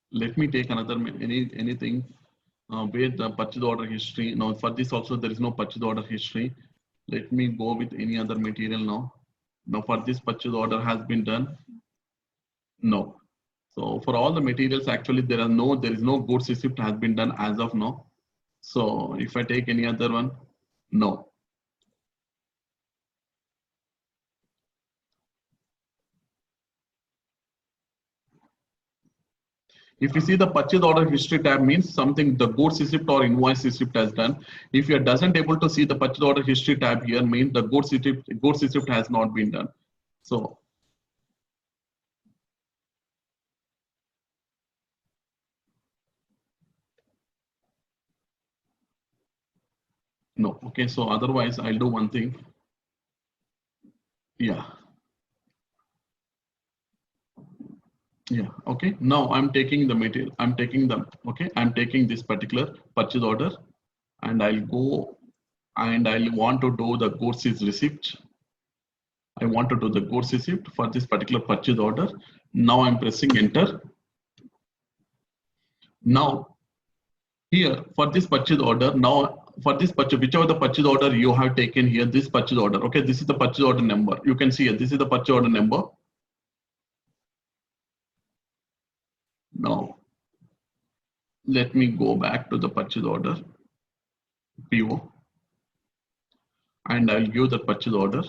Let me take another anything where the purchase order history. Now for this also there is no purchase order history. Let me go with any other material now. Now for this purchase order has been done. No. So for all the materials actually there is no goods receipt has been done as of now. So if I take any other one, no. If you see the purchase order history tab means something the goods receipt or invoice receipt has done. If you doesn't able to see the purchase order history tab here, means the goods receipt has not been done. So no. Okay, so otherwise I'll do one thing. Yeah. Yeah, okay. Now I'm taking the material. I'm taking this particular purchase order, and I'll go and I'll want to do the goods receipt. I want to do the goods receipt for this particular purchase order. Now I'm pressing enter. Now here for this purchase order, now for this purchase, whichever the purchase order you have taken here, this purchase order, okay, this is the purchase order number. You can see here, this is the purchase order number. Now let me go back to the purchase order PO, and I'll give the purchase order.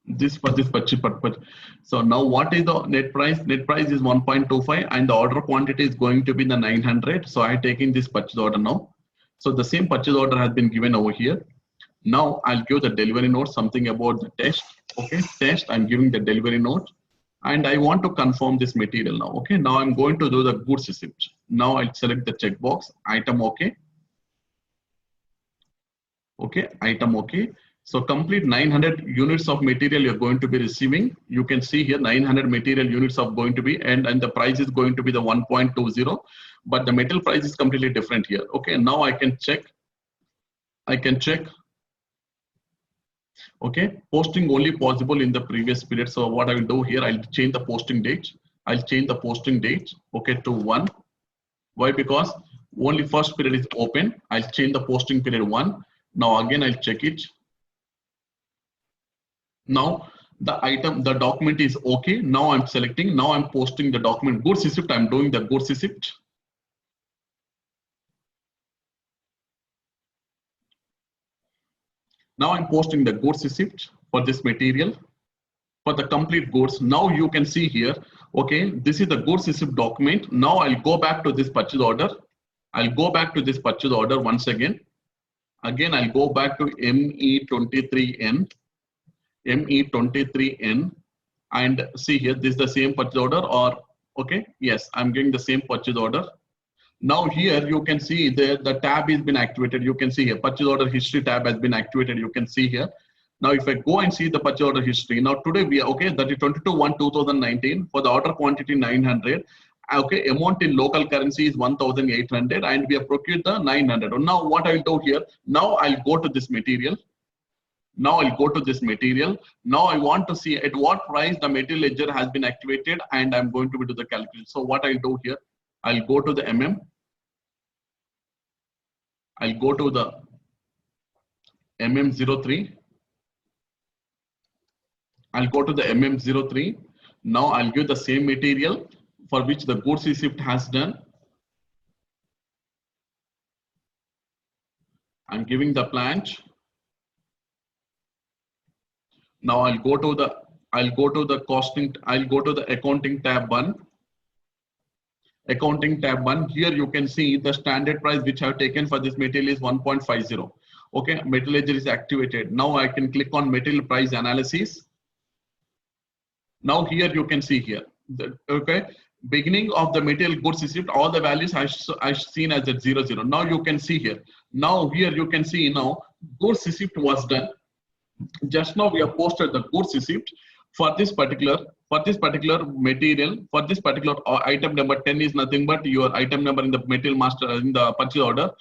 This for this purchase purpose. So now what is the net price? Net price is 1.25, and the order quantity is going to be the 900. So I taking this purchase order now. So the same purchase order has been given over here. Now I'll give the delivery note, something about the test. Okay, test. I'm giving the delivery note, and I want to confirm this material now. Okay, now I'm going to do the goods receipt. Now I'll select the checkbox item. Okay. Okay, item okay. So complete 900 units of material you're going to be receiving. You can see here 900 material units of going to be, and the price is going to be the 1.20, but the metal price is completely different here. Okay, now I can check. Okay, posting only possible in the previous period. So what I will do here, I'll change the posting date. Okay, to 1. Why? Because only first period is open. I'll change the posting period 1. Now again, I'll check it. Now the document is okay. Now I'm selecting, now I'm posting the document goods receipt. I'm doing the goods receipt. Now I'm posting the goods receipt for this material. for the complete goods. Now you can see here, okay, this is the goods receipt document. Now I'll go back to this purchase order. I'll go back to this purchase order once again. Again, I'll go back to ME23N, ME23N, and see here, this is the same purchase order, or okay, yes, I'm giving the same purchase order. Now here you can see the tab has been activated. You can see here purchase order history tab has been activated. You can see here. Now if I go and see the purchase order history, now today we are okay, that is 22/1/2019 for the order quantity 900. Okay, amount in local currency is 1,800 and we have procured the 900. Now what I'll do here, now I'll go to this material. Now I'll go to this material. Now I want to see at what price the material ledger has been activated and I'm going to do the calculation. So what I'll do here, I'll go to the MM. I'll go to the MM03. I'll go to the MM03. Now I'll give the same material for which the goods receipt has done. I'm giving the plant. Now I'll go to the costing, I'll go to the accounting tab 1. Accounting tab 1. Here you can see the standard price which I have taken for this material is 1.50. Okay, material ledger is activated. Now I can click on material price analysis. Now here you can see here, okay, beginning of the material goods receipt, all the values I've seen as at 00. Now you can see here. Now here you can see now goods receipt was done. Just now we have posted the goods receipt for this particular material, for this particular item number 10 is nothing but your item number in the material master in the purchase order.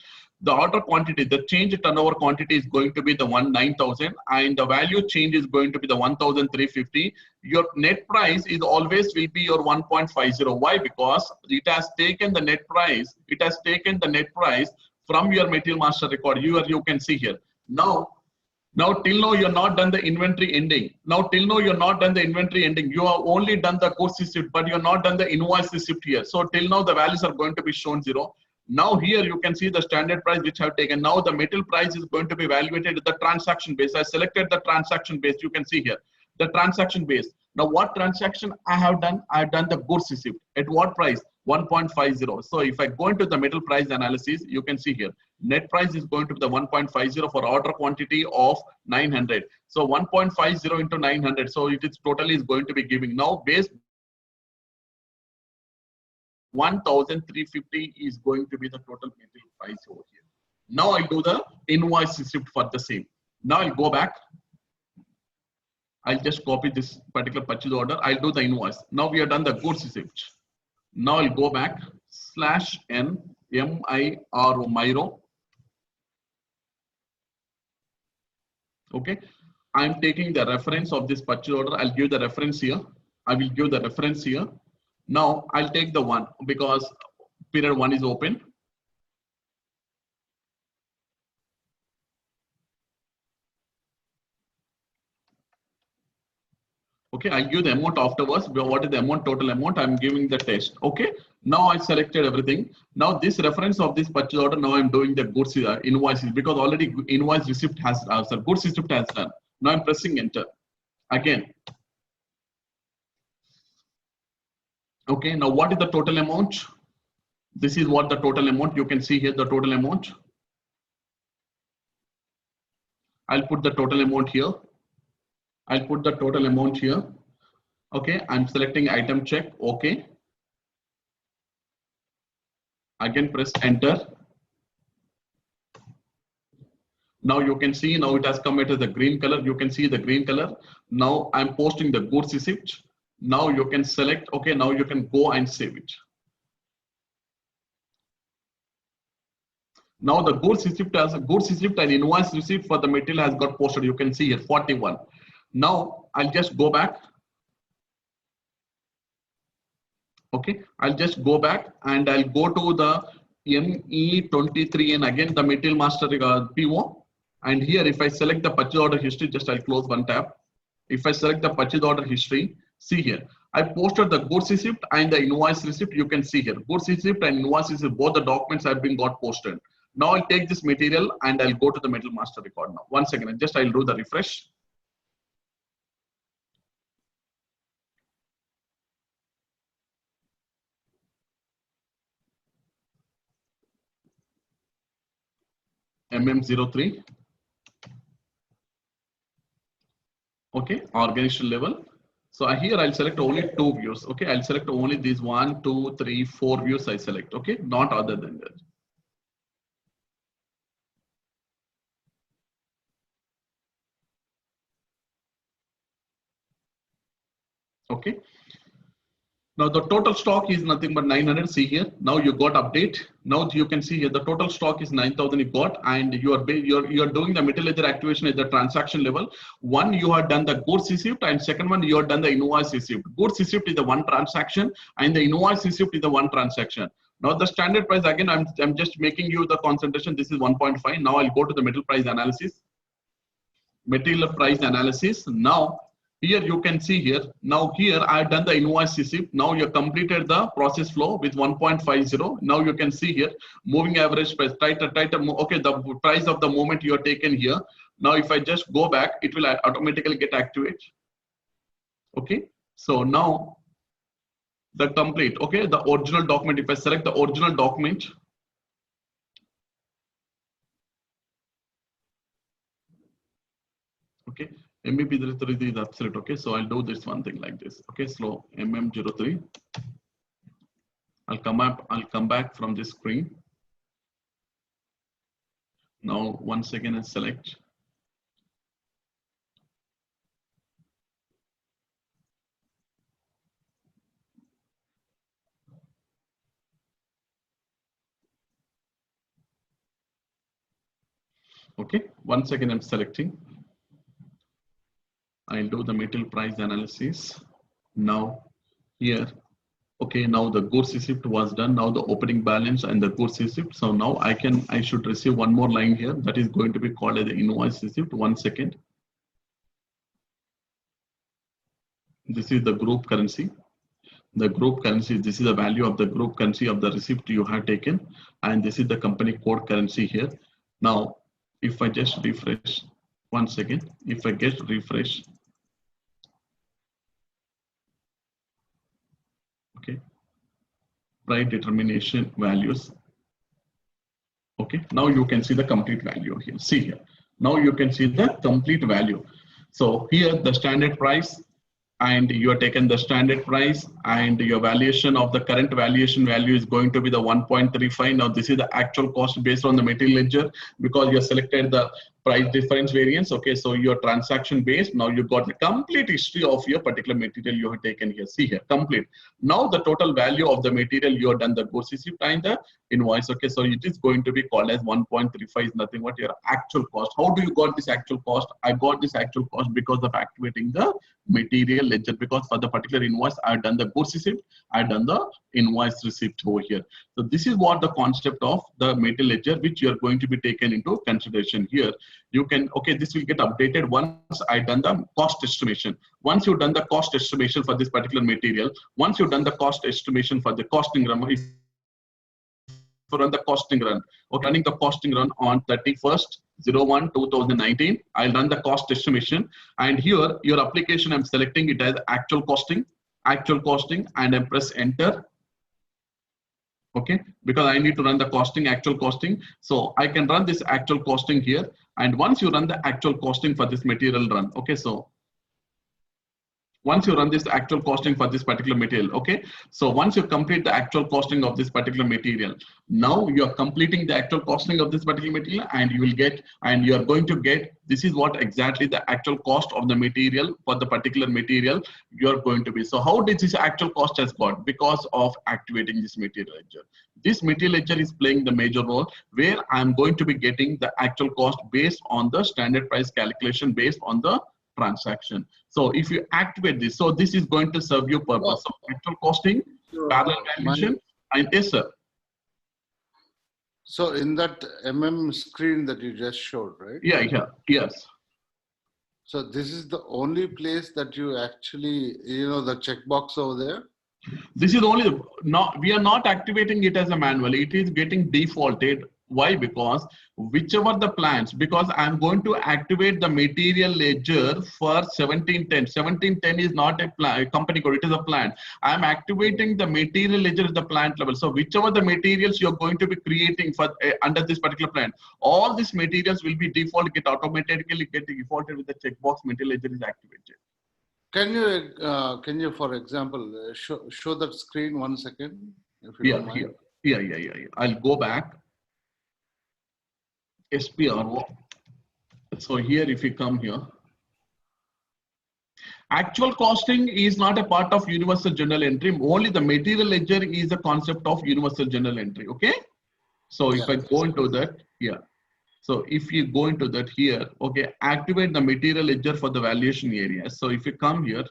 The order quantity, the change turnover quantity is going to be the 9,000 and the value change is going to be the 1,350. Your net price is always will be your 1.50. Why? Because it has taken the net price. It has taken the net price from your material master record. You can see here. Now till now you're not done the inventory ending. Now till now you're not done the inventory ending. You have only done the goods receipt, but you're not done the invoice receipt here. So till now the values are going to be shown 0. Now here you can see the standard price which I have taken. Now the material price is going to be evaluated at the transaction base. I selected the transaction base. You can see here the transaction base. Now what transaction I have done? I have done the goods receipt. At what price? 1.50. So if I go into the material price analysis, you can see here net price is going to be the 1.50 for order quantity of 900. So 1.50 into 900. So it is totally is going to be giving now base 1,350 is going to be the total material price over here. Now I'll do the invoice receipt for the same. Now I'll go back. I'll just copy this particular purchase order. I'll do the invoice. Now we have done the goods receipt. Now I'll go back /n MIRO. Okay. I'm taking the reference of this purchase order. I'll give the reference here. I will give the reference here. Now I'll take the one because period 1 is open. Okay, I'll give the amount afterwards. What is the amount, total amount? I'm giving the test. Okay, now I selected everything. Now this reference of this purchase order, now I'm doing the goods invoices because already invoice receipt has, goods receipt has done. Now I'm pressing enter again. Okay, now what is the total amount? This is what the total amount, you can see here the total amount. I'll put the total amount here. I'll put the total amount here. Okay, I'm selecting item check. Okay. Again, press enter. Now you can see now it has come into the green color. You can see the green color. Now I'm posting the goods receipt. Now you can select, okay, now you can go and save it. Now the goods receipt as a goods receipt and invoice receipt for the material has got posted. You can see here 41. Now I'll just go back. Okay, I'll just go back and I'll go to the ME23 and again the material master PO. And here if I select the purchase order history, just I'll close one tab. If I select the purchase order history, see here, I posted the goods receipt and the invoice receipt. You can see here, goods receipt and invoice receipt, both the documents have been got posted. Now I'll take this material and I'll go to the material master record now. One second, I'll do the refresh. MM03. Okay, organization level. So here I'll select only 2 views. Okay, I'll select only these 1, 2, 3, 4 views I select. Okay, not other than that. Okay. Now the total stock is nothing but 900. See here. Now you got update. Now you can see here the total stock is 9,000 you got, and you're doing the metal ledger activation at the transaction level. One, you have done the goods receipt, and second one, you have done the invoice receipt. Goods receipt is the one transaction, and the invoice receipt is the one transaction. Now the standard price, again, I'm just making you the concentration. This is 1.5. Now I'll go to the metal price analysis. Material price analysis. Now here you can see here. Now here I've done the invoice receipt. Now you completed the process flow with 1.50. Now you can see here moving average price. Okay, the price of the moment you are taken here. Now if I just go back, it will automatically get activated. Okay, so now the complete. Okay, the original document. If I select the original document. Okay, MM03 is absolute. Okay, so I'll do this one thing like this. Okay, slow MM03. I'll come back from this screen. Now once again I select. Okay, once again I'm selecting. I'll do the material price analysis. Now here, okay, now the goods receipt was done. Now the opening balance and the goods receipt. So now I should receive one more line here that is going to be called as the invoice receipt. 1 second. This is the group currency. The group currency, this is the value of the group currency of the receipt you have taken. And this is the company code currency here. Now, if I just refresh, 1 second, if I get refresh, okay, price determination values. Okay, now you can see the complete value here. See here. Now you can see the complete value. So here the standard price, and you are taken the standard price, and your valuation of the current valuation value is going to be the 1.35. Now this is the actual cost based on the material ledger, because you selected the price difference variance. Okay, so your transaction based. Now you got the complete history of your particular material you have taken here. See here, complete. Now the total value of the material you have done the goods receipt and the invoice. Okay, so it is going to be called as 1.35 is nothing but your actual cost. How do you got this actual cost? I got this actual cost because of activating the material ledger, because for the particular invoice I've done the goods receipt, I've done the invoice receipt over here. So this is what the concept of the material ledger which you are going to be taken into consideration here. You can, okay, this will get updated once I done the cost estimation. Once you've done the cost estimation for this particular material, once you've done the cost estimation for the costing run, if you run the costing run, okay, running the costing run on 31/01/2019, I'll run the cost estimation, and here your application I'm selecting it as actual costing, and I press enter. Okay, because I need to run the costing, actual costing. So I can run this actual costing here. And once you run the actual costing for this material run, okay, so once you run this actual costing for this particular material, okay, so once you complete the actual costing of this particular material, now you are completing the actual costing of this particular material, and you will get, and you are going to get, this is what exactly the actual cost of the material for the particular material you are going to be. So how did this actual cost has got? Because of activating this material ledger. This material ledger is playing the major role, where I'm going to be getting the actual cost based on the standard price calculation based on the transaction. So if you activate this, so this is going to serve your purpose of actual costing, parallel valuation, and yes, sir. So in that MM screen that you just showed, right? Yeah, yes. So this is the only place that you actually, the checkbox over there? This is only, we are not activating it as a manual. It is getting defaulted Why? Because whichever the plans, because I'm going to activate the material ledger for 1710. 1710 is not a company code, it is a plant. I'm activating the material ledger at the plant level. So whichever the materials you're going to be creating for under this particular plant, all these materials will be get automatically get defaulted with the checkbox material ledger is activated. Can you, for example, show that screen 1 second, if you don't mind? Yeah. I'll go back. SPRO. So here, if you come here, actual costing is not a part of universal journal entry. Only the material ledger is a concept of universal journal entry. Okay. So if I go into that, so if you go into that here, okay, activate the material ledger for the valuation area. So if you come here,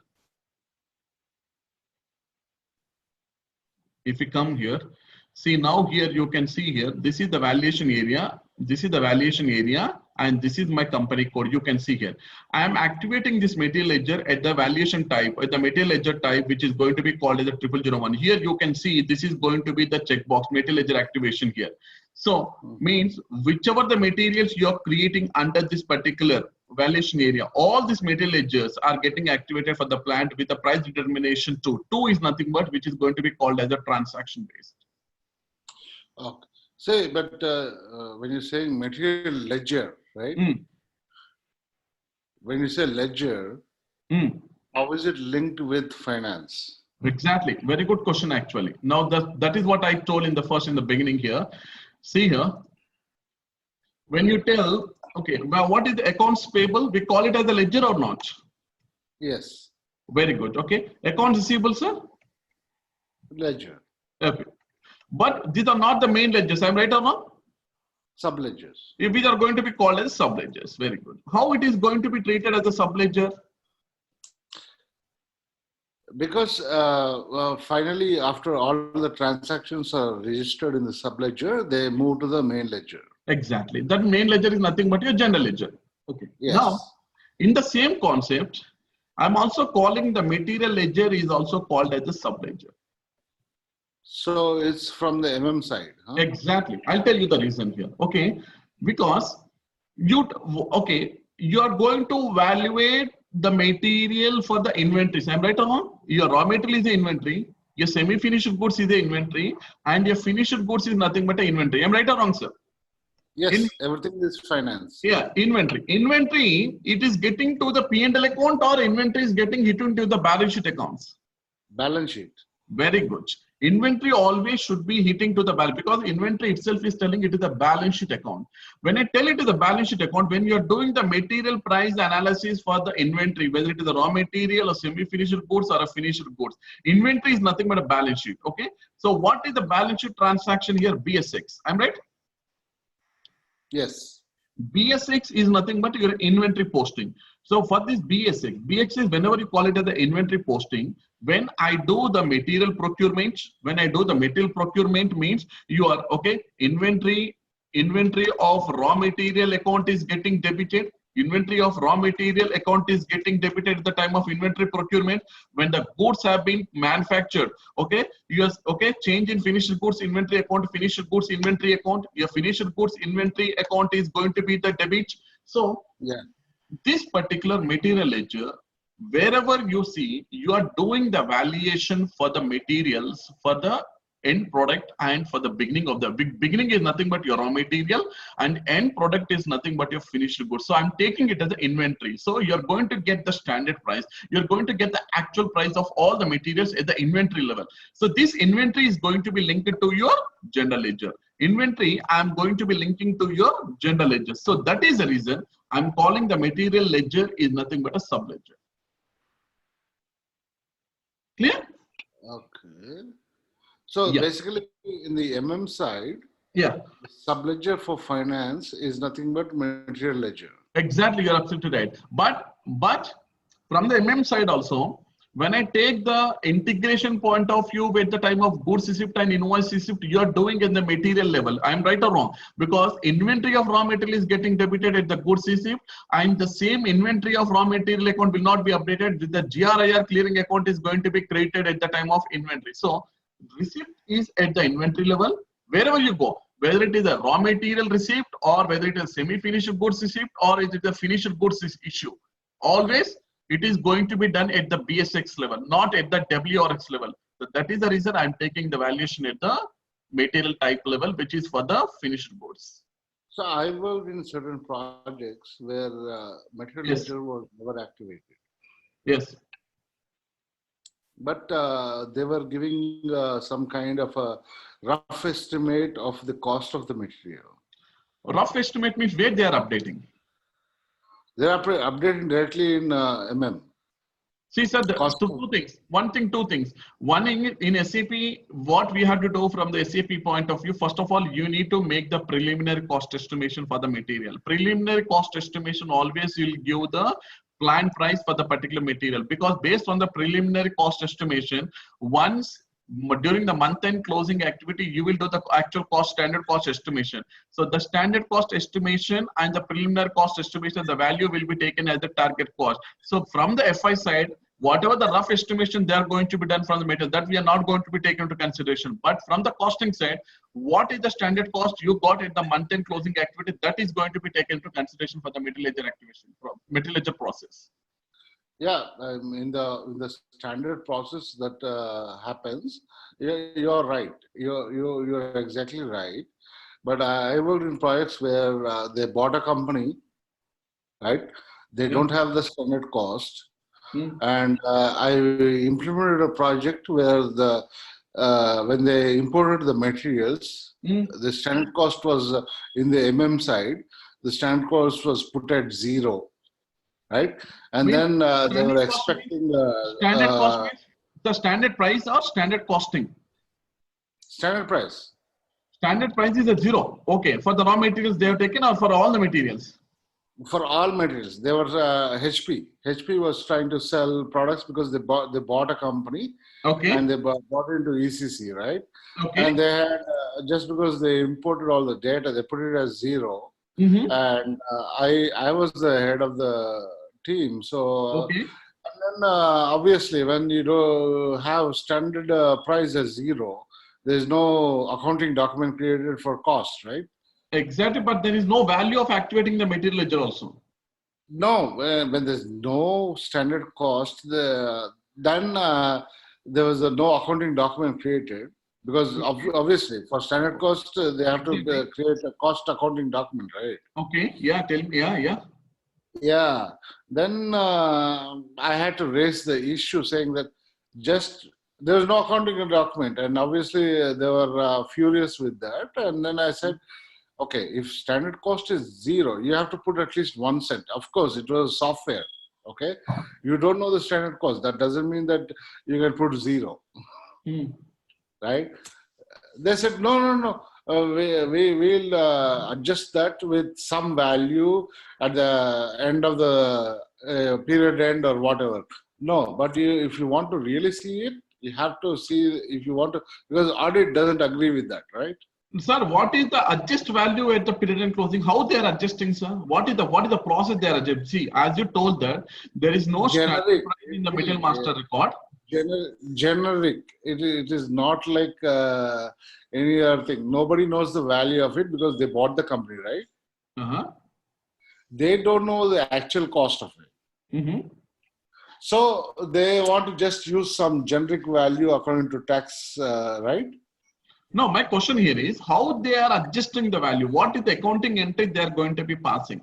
see now here you can see here, this is the valuation area, this is the valuation area, and this is my company code. You can see here. I am activating this material ledger at the valuation type, at the material ledger type, which is going to be called as a 0001. Here you can see this is going to be the checkbox material ledger activation here. So means whichever the materials you are creating under this particular valuation area, all these material ledgers are getting activated for the plant with the price determination 2. 2 is nothing but which is going to be called as a transaction based. Okay. Say, but when you're saying material ledger, right? When you say ledger, how is it linked with finance? Exactly. Very good question, actually. Now, that is what I told in the beginning here. See here, when you tell, okay, well, what is the accounts payable? We call it as a ledger or not? Yes. Very good. Okay. Accounts receivable, sir? Ledger. Okay. But these are not the main ledgers. I'm right or not? Subledgers. If these are going to be called as subledgers. Very good. How it is going to be treated as a subledger? Because finally, after all the transactions are registered in the subledger, they move to the main ledger. Exactly. That main ledger is nothing but your general ledger. Okay. Yes. Now, in the same concept, I'm also calling the material ledger is also called as a subledger. So it's from the MM side. Huh? Exactly. I'll tell you the reason here. Okay. Because you are going to evaluate the material for the inventories. I'm right or wrong? Your raw material is the inventory, your semi-finished goods is the inventory, and your finished goods is nothing but an inventory. I'm right or wrong, sir? Yes, everything is finance. Yeah, inventory. Inventory, it is getting to the P&L account, or inventory is getting hit into the balance sheet accounts? Balance sheet. Very good. Inventory always should be hitting to the balance, because inventory itself is telling it is a balance sheet account. When I tell it is a balance sheet account, when you're doing the material price analysis for the inventory, whether it is a raw material or semi-finished goods or a finished goods, inventory is nothing but a balance sheet. Okay. So what is the balance sheet transaction here? BS6. I'm right? Yes. BS6 is nothing but your inventory posting. So for this BS6, whenever you call it as the inventory posting, when I do the material procurement, means you are, okay, inventory of raw material account is getting debited. Inventory of raw material account is getting debited at the time of inventory procurement. When the goods have been manufactured, okay, change in finished goods inventory account, finished goods inventory account, your finished goods inventory account is going to be the debit. So yeah, this particular material ledger, wherever you see, you are doing the valuation for the materials for the end product, and for the beginning of the beginning is nothing but your raw material, and end product is nothing but your finished goods. So I'm taking it as an inventory. So you're going to get the standard price. You're going to get the actual price of all the materials at the inventory level. So this inventory is going to be linked to your general ledger. Inventory, I'm going to be linking to your general ledger. So that is the reason I'm calling the material ledger is nothing but a subledger. Clear? Okay. So yeah. basically in the MM side, yeah, subledger for finance is nothing but material ledger. Exactly, you're absolutely right. But from the MM side also, when I take the integration point of view with the time of goods receipt and invoice receipt, you're doing in the material level. I'm right or wrong? Because inventory of raw material is getting debited at the goods receipt, and the same inventory of raw material account will not be updated. With the GRIR clearing account is going to be created at the time of inventory. So receipt is at the inventory level. Wherever you go, whether it is a raw material receipt or whether it is semi-finished goods receipt or is it a finished goods issue. Always it is going to be done at the BSX level, not at the WRX level. So that is the reason I'm taking the valuation at the material type level, which is for the finished goods. So I worked in certain projects where material Yes. ledger was never activated. Yes. But they were giving some kind of a rough estimate of the cost of the material. Rough estimate means where they are updating. They are updating directly in MM. See, sir, Cost two things. Two things. One in SAP, what we have to do from the SAP point of view, first of all, you need to make the preliminary cost estimation for the material. Preliminary cost estimation always will give the planned price for the particular material, because based on the preliminary cost estimation, once during the month-end closing activity, you will do the actual cost, standard cost estimation. So the standard cost estimation and the preliminary cost estimation, the value will be taken as the target cost. So from the FI side, whatever the rough estimation they are going to be done from the material, that we are not going to be taken into consideration. But from the costing side, what is the standard cost you got at the month-end closing activity, that is going to be taken into consideration for the material ledger activation, material ledger process. Yeah, in the standard process that happens, you're right. You're exactly right. But I worked in projects where they bought a company, right? They don't have the standard cost, and I implemented a project where the when they imported the materials, the standard cost was in the MM side. The standard cost was put at 0. Right, and then they were expecting standard cost means the standard price or standard costing. Standard price. Standard price is at 0. Okay, for the raw materials they have taken or for all the materials? For all materials, there was HP. HP was trying to sell products because they bought a company. Okay. And they bought into ECC, right? Okay. And they had just because they imported all the data, they put it as 0. And I was the head of the team. So, okay. And then obviously when you do have standard price as 0, there's no accounting document created for cost, right? Exactly, but there is no value of activating the material ledger also. No, when there's no standard cost, then there was no accounting document created. Because obviously, for standard cost, they have to create a cost accounting document, right? Okay. Yeah. Tell me. Yeah. Yeah. Then I had to raise the issue saying that there was no accounting document, and obviously they were furious with that. And then I said, okay, if standard cost is 0, you have to put at least 1 cent. Of course, it was software. Okay, you don't know the standard cost. That doesn't mean that you can put 0. Right? They said, no. We will adjust that with some value at the end of the period end or whatever. No, but if you want to really see it, you have to see if you want to, because audit doesn't agree with that, right? Sir, what is the adjust value at the period end closing? How they are adjusting, sir? What is the process they are adjusting? See, as you told that there is no standard price in the material master record. Generic. It is not like any other thing. Nobody knows the value of it because they bought the company, right? They don't know the actual cost of it. So they want to just use some generic value according to tax, right? No, my question here is how they are adjusting the value. What is the accounting entry they are going to be passing?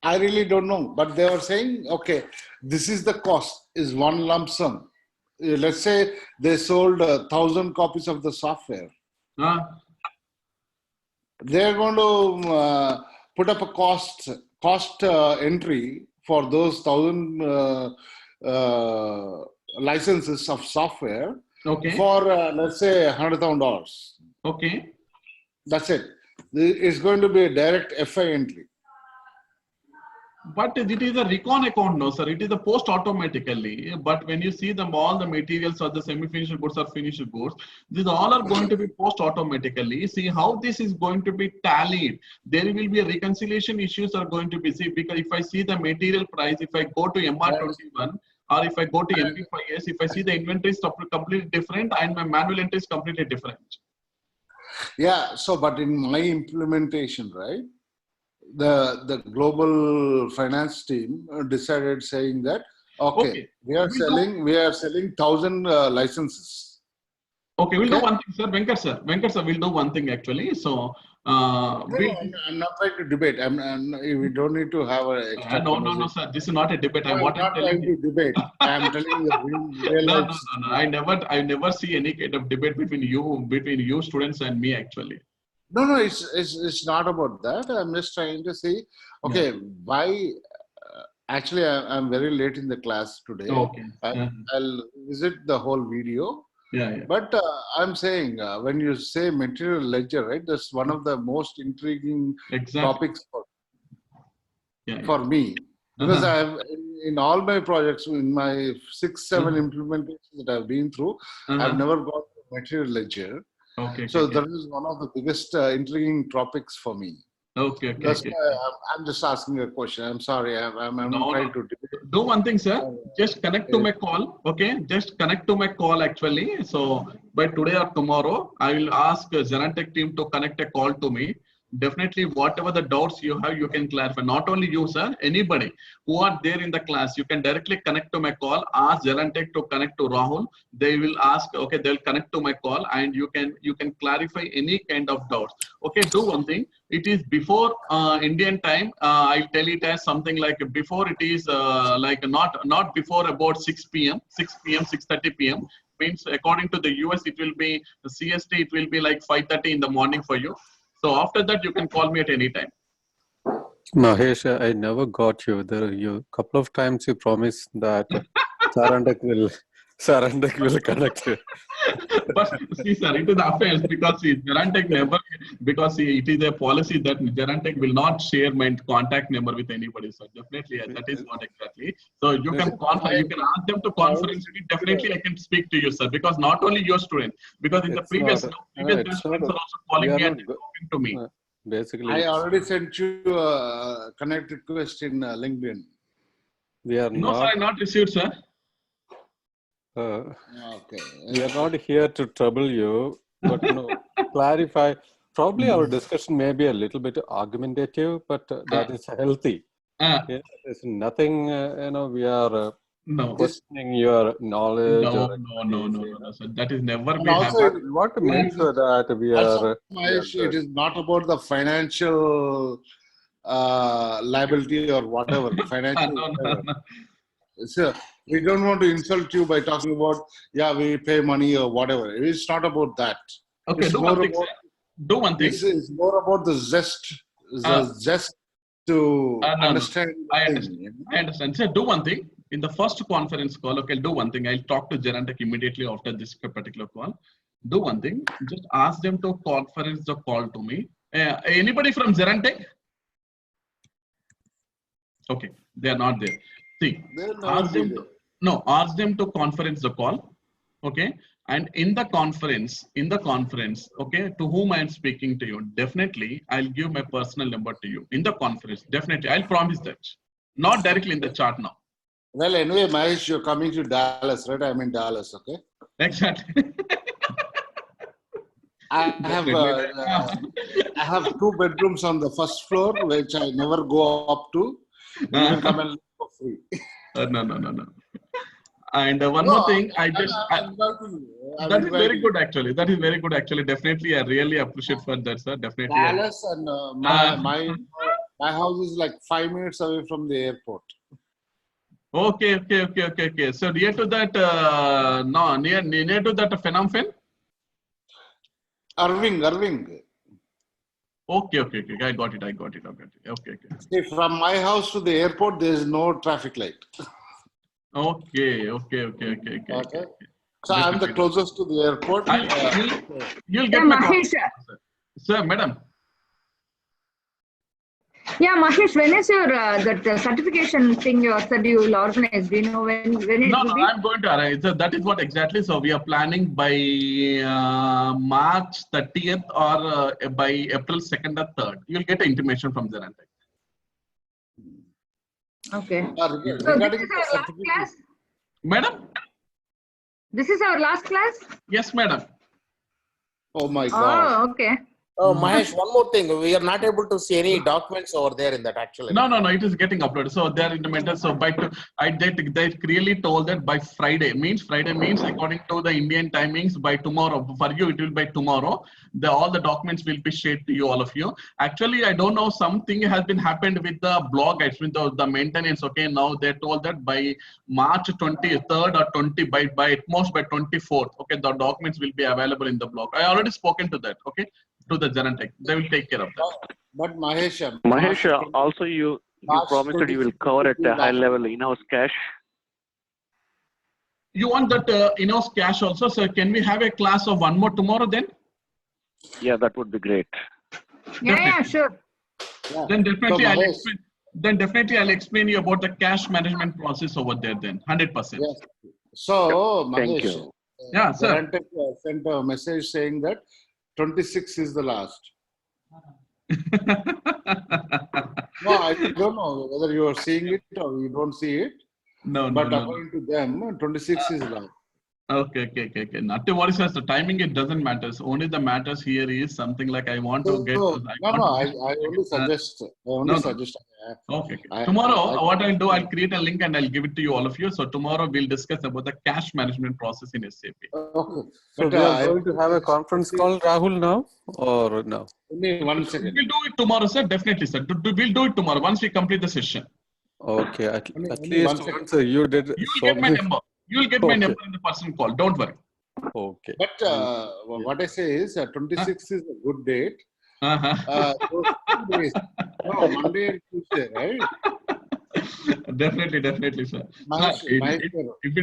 I really don't know, but they were saying, okay, this is the cost, is one lump sum. Let's say they sold 1,000 copies of the software. They're going to put up a cost entry for those 1,000 licenses of software. Okay. For let's say $100,000. Okay. That's it. It's going to be a direct FI entry. But it is a recon account, no, sir. It is a post automatically. But when you see them, all the materials or the semi-finished goods or finished goods, these all are going to be post automatically. See how this is going to be tallied. There will be a reconciliation issues are going to be see, because if I see the material price, if I go to MR21 or if I go to MP5S, if I see the inventory is completely different and my manual entry is completely different. Yeah. So, but in my implementation, right, the global finance team decided saying that okay, we are selling 1,000 licenses. Okay, we'll do Okay? one thing, sir. Venkat sir, we'll do one thing actually. So, I'm not trying to debate. We don't need to have an extra no, conversation. sir. This is not a debate. I'm What I'm not telling trying you. to debate. I'm telling you the real No, life. I never see any kind of debate between you students and me actually. No, it's not about that. I'm just trying to say, okay, why? Actually, I'm very late in the class today. Okay. I'll visit the whole video. Yeah. But I'm saying when you say material ledger, right? That's one of the most intriguing topics for me, because I have in all my projects, in my 6-7 implementations that I've been through, I've never got the material ledger. Okay. So that is one of the biggest intriguing topics for me. Okay. That's why I'm just asking a question. I'm sorry. I'm trying to do one thing, sir. Just connect to my call. Okay. Just connect to my call actually. So by today or tomorrow, I will ask Genentech team to connect a call to me. Definitely, whatever the doubts you have, you can clarify. Not only you, sir, anybody who are there in the class, you can directly connect to my call. Ask Genentech to connect to Rahul. They will ask. Okay, they'll connect to my call, and you can clarify any kind of doubts. Okay, do one thing. It is before Indian time. I'll tell it as something like before. It is like not before about 6 p.m. 6:30 p.m. Means according to the US, it will be CST. It will be like 5:30 in the morning for you. So after that, you can call me at any time. Mahesh, I never got you. You couple of times you promised that Sarandak will connect you. But see, sir, it is offense because Genentech never, because it is a policy that Genentech will not share my contact number with anybody. So definitely, that is not exactly. So you can ask them to conference me. Definitely, I can speak to you, sir, because not only your student, because in the previous students are also calling me and talking to me. Basically, I already sent you a connect request in LinkedIn. No, sir, I not received, sir. Okay. We are not here to trouble you, but clarify. Probably our discussion may be a little bit argumentative, but that is healthy. There's nothing, we are questioning your knowledge. No, sir. That is never And be also, happened. We want to make sure that we are. It is not about the financial liability or whatever. Financial. No. So we don't want to insult you by talking about we pay money or whatever. It's not about that. Okay, do one thing. It's more about the zest to understand. I understand. Sir, do one thing. In the first conference call, okay, do one thing. I'll talk to Genentech immediately after this particular call. Do one thing. Just ask them to conference the call to me. Anybody from Genentech? Okay, they are not there. See, ask them to conference the call. Okay, and in the conference, okay, to whom I am speaking to you, definitely I'll give my personal number to you in the conference. Definitely, I'll promise that. Not directly in the chat now. Well, anyway, Mahesh, you're coming to Dallas, right? I'm in Dallas, okay? Exactly. I have 2 bedrooms on the first floor, which I never go up to. You can come and live for free. No. And one more thing, that is very good actually. That is very good actually. Definitely, I really appreciate for that, sir. Definitely. Dallas and my house is like 5 minutes away from the airport. Okay. So near to that, near to that Phnom Penh? Irving. Okay. I got it. Okay. See, from my house to the airport, there is no traffic light. Okay. So I'm the closest to the airport. You'll get my call. Sir, madam. Yeah, Mahesh, when is your that certification thing you said you will organize? Do you know when it will be? I'm going to arrive. So that is what exactly. So we are planning by March 30th or by April 2nd or 3rd. You'll get intimation from Genentech. Okay. So this is our last class? Madam? This is our last class? Yes, madam. Oh my God. Oh, okay. Oh, Mahesh, one more thing. We are not able to see any documents over there in that actually. No, it is getting uploaded. So they're in the mental. So they clearly told that by Friday means according to the Indian timings by tomorrow. For you, it will by tomorrow. All the documents will be shared to you, all of you. Actually, I don't know, something has been happened with the blog. It's with the maintenance. Okay, now they told that by March 23rd or 20 by at most by 24th. Okay, the documents will be available in the blog. I already spoken to that. Okay, to the Genentech. They will take care of that. But Mahesh, Mahesh, also you promised that you will cover at a high level in-house cache. You want that in-house cache also, sir? Can we have a class of one more tomorrow then? Yeah, that would be great. Yeah, sure. Yeah. Then definitely Mahesh, I'll explain you about the cache management process over there then, 100%. yes. So, Thank Mahesh, you. Yeah, sir. Genentech sent a message saying that 26 is the last. No, I don't know whether you are seeing it or you don't see it. No. But according to them, 26 is last. Okay. Not to worry, sir. The timing, it doesn't matter. So only the matters here is something like I want to get. I only suggest. Okay. Tomorrow, what I'll do, I'll create a link and I'll give it to you, all of you. So tomorrow we'll discuss about the cache management process in SAP. Okay. So we are going to have a conference call, Rahul, now or no? Only 1 second. We'll do it tomorrow, sir. Definitely, sir. We'll do it tomorrow once we complete the session. Okay. At Only least 1 second. once you did. You will get my number. You will get my Okay. number in the personal call. Don't worry. Okay. But what I say is 26 is a good date. Those 2 days, no, Monday and Tuesday, right? Definitely, sir. Mahesh, If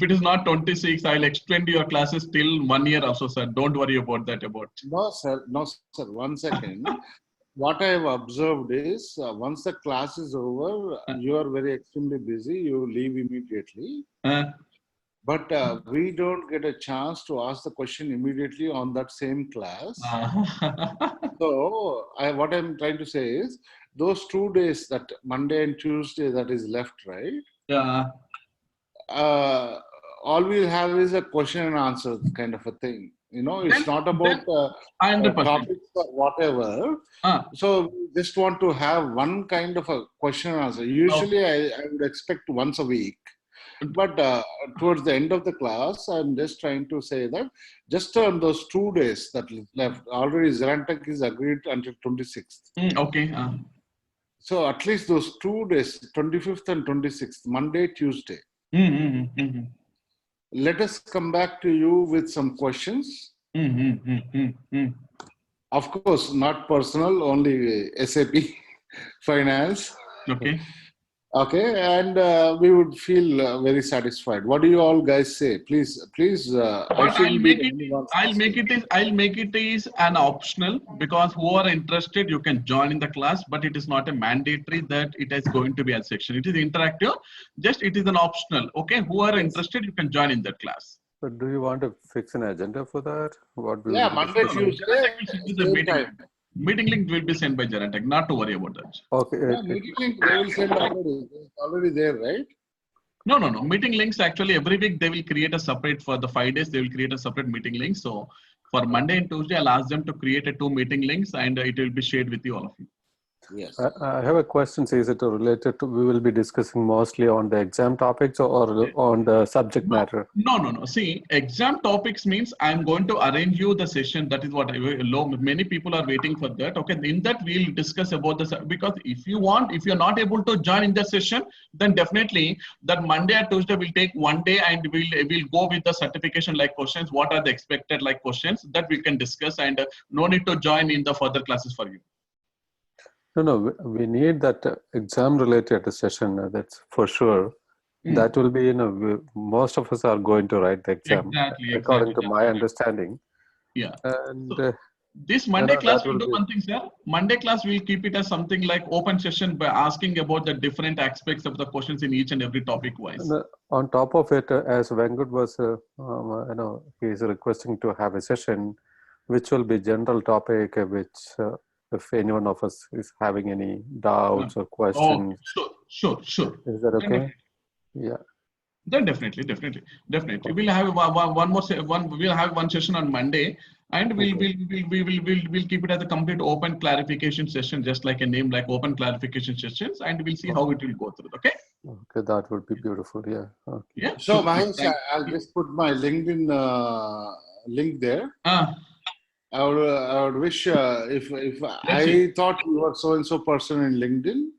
it is not 26, I'll extend your classes till 1 year also, sir. Don't worry about that. No, sir. 1 second. What I have observed is once the class is over, you are very extremely busy. You leave immediately. But we don't get a chance to ask the question immediately on that same class. So what I'm trying to say is those 2 days, that Monday and Tuesday that is left, right? Yeah. All we'll have is a question and answer kind of a thing. You know, it's not about topics or whatever. So we just want to have one kind of a question and answer. Usually I would expect once a week. But towards the end of the class, I'm just trying to say that just on those 2 days that left, already Genentech is agreed until 26th. Okay. So at least those 2 days, 25th and 26th, Monday, Tuesday. Let us come back to you with some questions. Of course, not personal, only SAP Finance. Okay, and we would feel very satisfied. What do you all guys say? Please. I'll make it is an optional, because who are interested, you can join in the class, but it is not a mandatory that it is going to be a section. It is interactive. Just it is an optional. Okay, who are interested, you can join in that class. But do you want to fix an agenda for that? Monday, Tuesday. Meeting link will be sent by Genentech. Not to worry about that. Okay. Meeting link they will send already. It's already there, right? No. Meeting links, actually every week they will create a separate, for the 5 days they will create a separate meeting link. So for Monday and Tuesday, I'll ask them to create 2 meeting links and it will be shared with you, all of you. Yes. I have a question. Is it related to, we will be discussing mostly on the exam topics or on the subject matter? No. See, exam topics means I'm going to arrange you the session. That is what many people are waiting for that. Okay, in that we'll discuss about this, because if you're not able to join in the session, then definitely that Monday or Tuesday will take 1 day and we'll go with the certification like questions. What are the expected like questions that we can discuss, and no need to join in the further classes for you. No, we need that exam related session. That's for sure. That will be, most of us are going to write the exam, exactly, according to my understanding. Yeah. And so this Monday class will do one thing, sir. Monday class we'll keep it as something like open session by asking about the different aspects of the questions in each and every topic wise. On top of it, as Venkat was, he's requesting to have a session, which will be general topic, which if any one of us is having any doubts or questions. Sure. Is that okay? Yeah. Then definitely. We'll have we'll have one session on Monday, and we'll keep it as a complete open clarification session, just like a name, like open clarification sessions, and we'll see how it will go through. Okay. Okay, that would be beautiful. Yeah. Okay. Yeah. So, Sure. Mahesh, I'll just put my LinkedIn link there. I would wish if I thought you were so and so person in LinkedIn,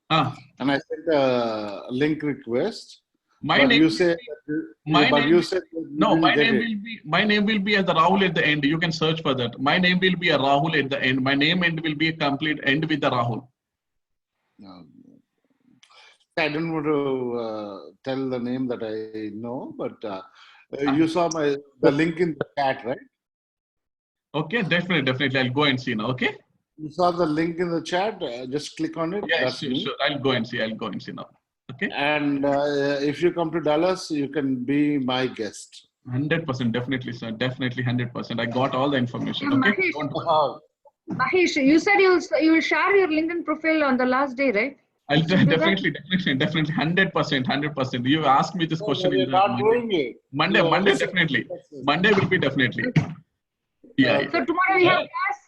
and I sent a link request. My but name. you say, my but name. you said that you No, didn't my get name it. will be as the Rahul at the end. You can search for that. My name will be a Rahul at the end. My name end will be a complete end with the Rahul. I don't want to tell the name that I know, but you saw the link in the chat, right? Okay, definitely. I'll go and see now. Okay. You saw the link in the chat. Just click on it. Yeah, That's sure, me. sure. I'll go and see now. Okay. And if you come to Dallas, you can be my guest. 100%, definitely, sir. Definitely, 100%. I got all the information. Okay. Mahesh, Don't worry. Mahesh, you said you will share your LinkedIn profile on the last day, right? I'll You do that? definitely, 100%. You asked me this question We're in not doing it. Monday, definitely. Monday will be definitely. Yeah. So tomorrow we have class.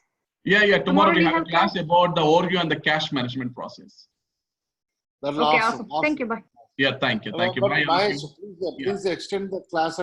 Yeah. Tomorrow we have a class? class about the overview and the cash management process. That's Okay, awesome. Thank you. Bye. Yeah, thank you. But Bye. Mahesh, please extend the class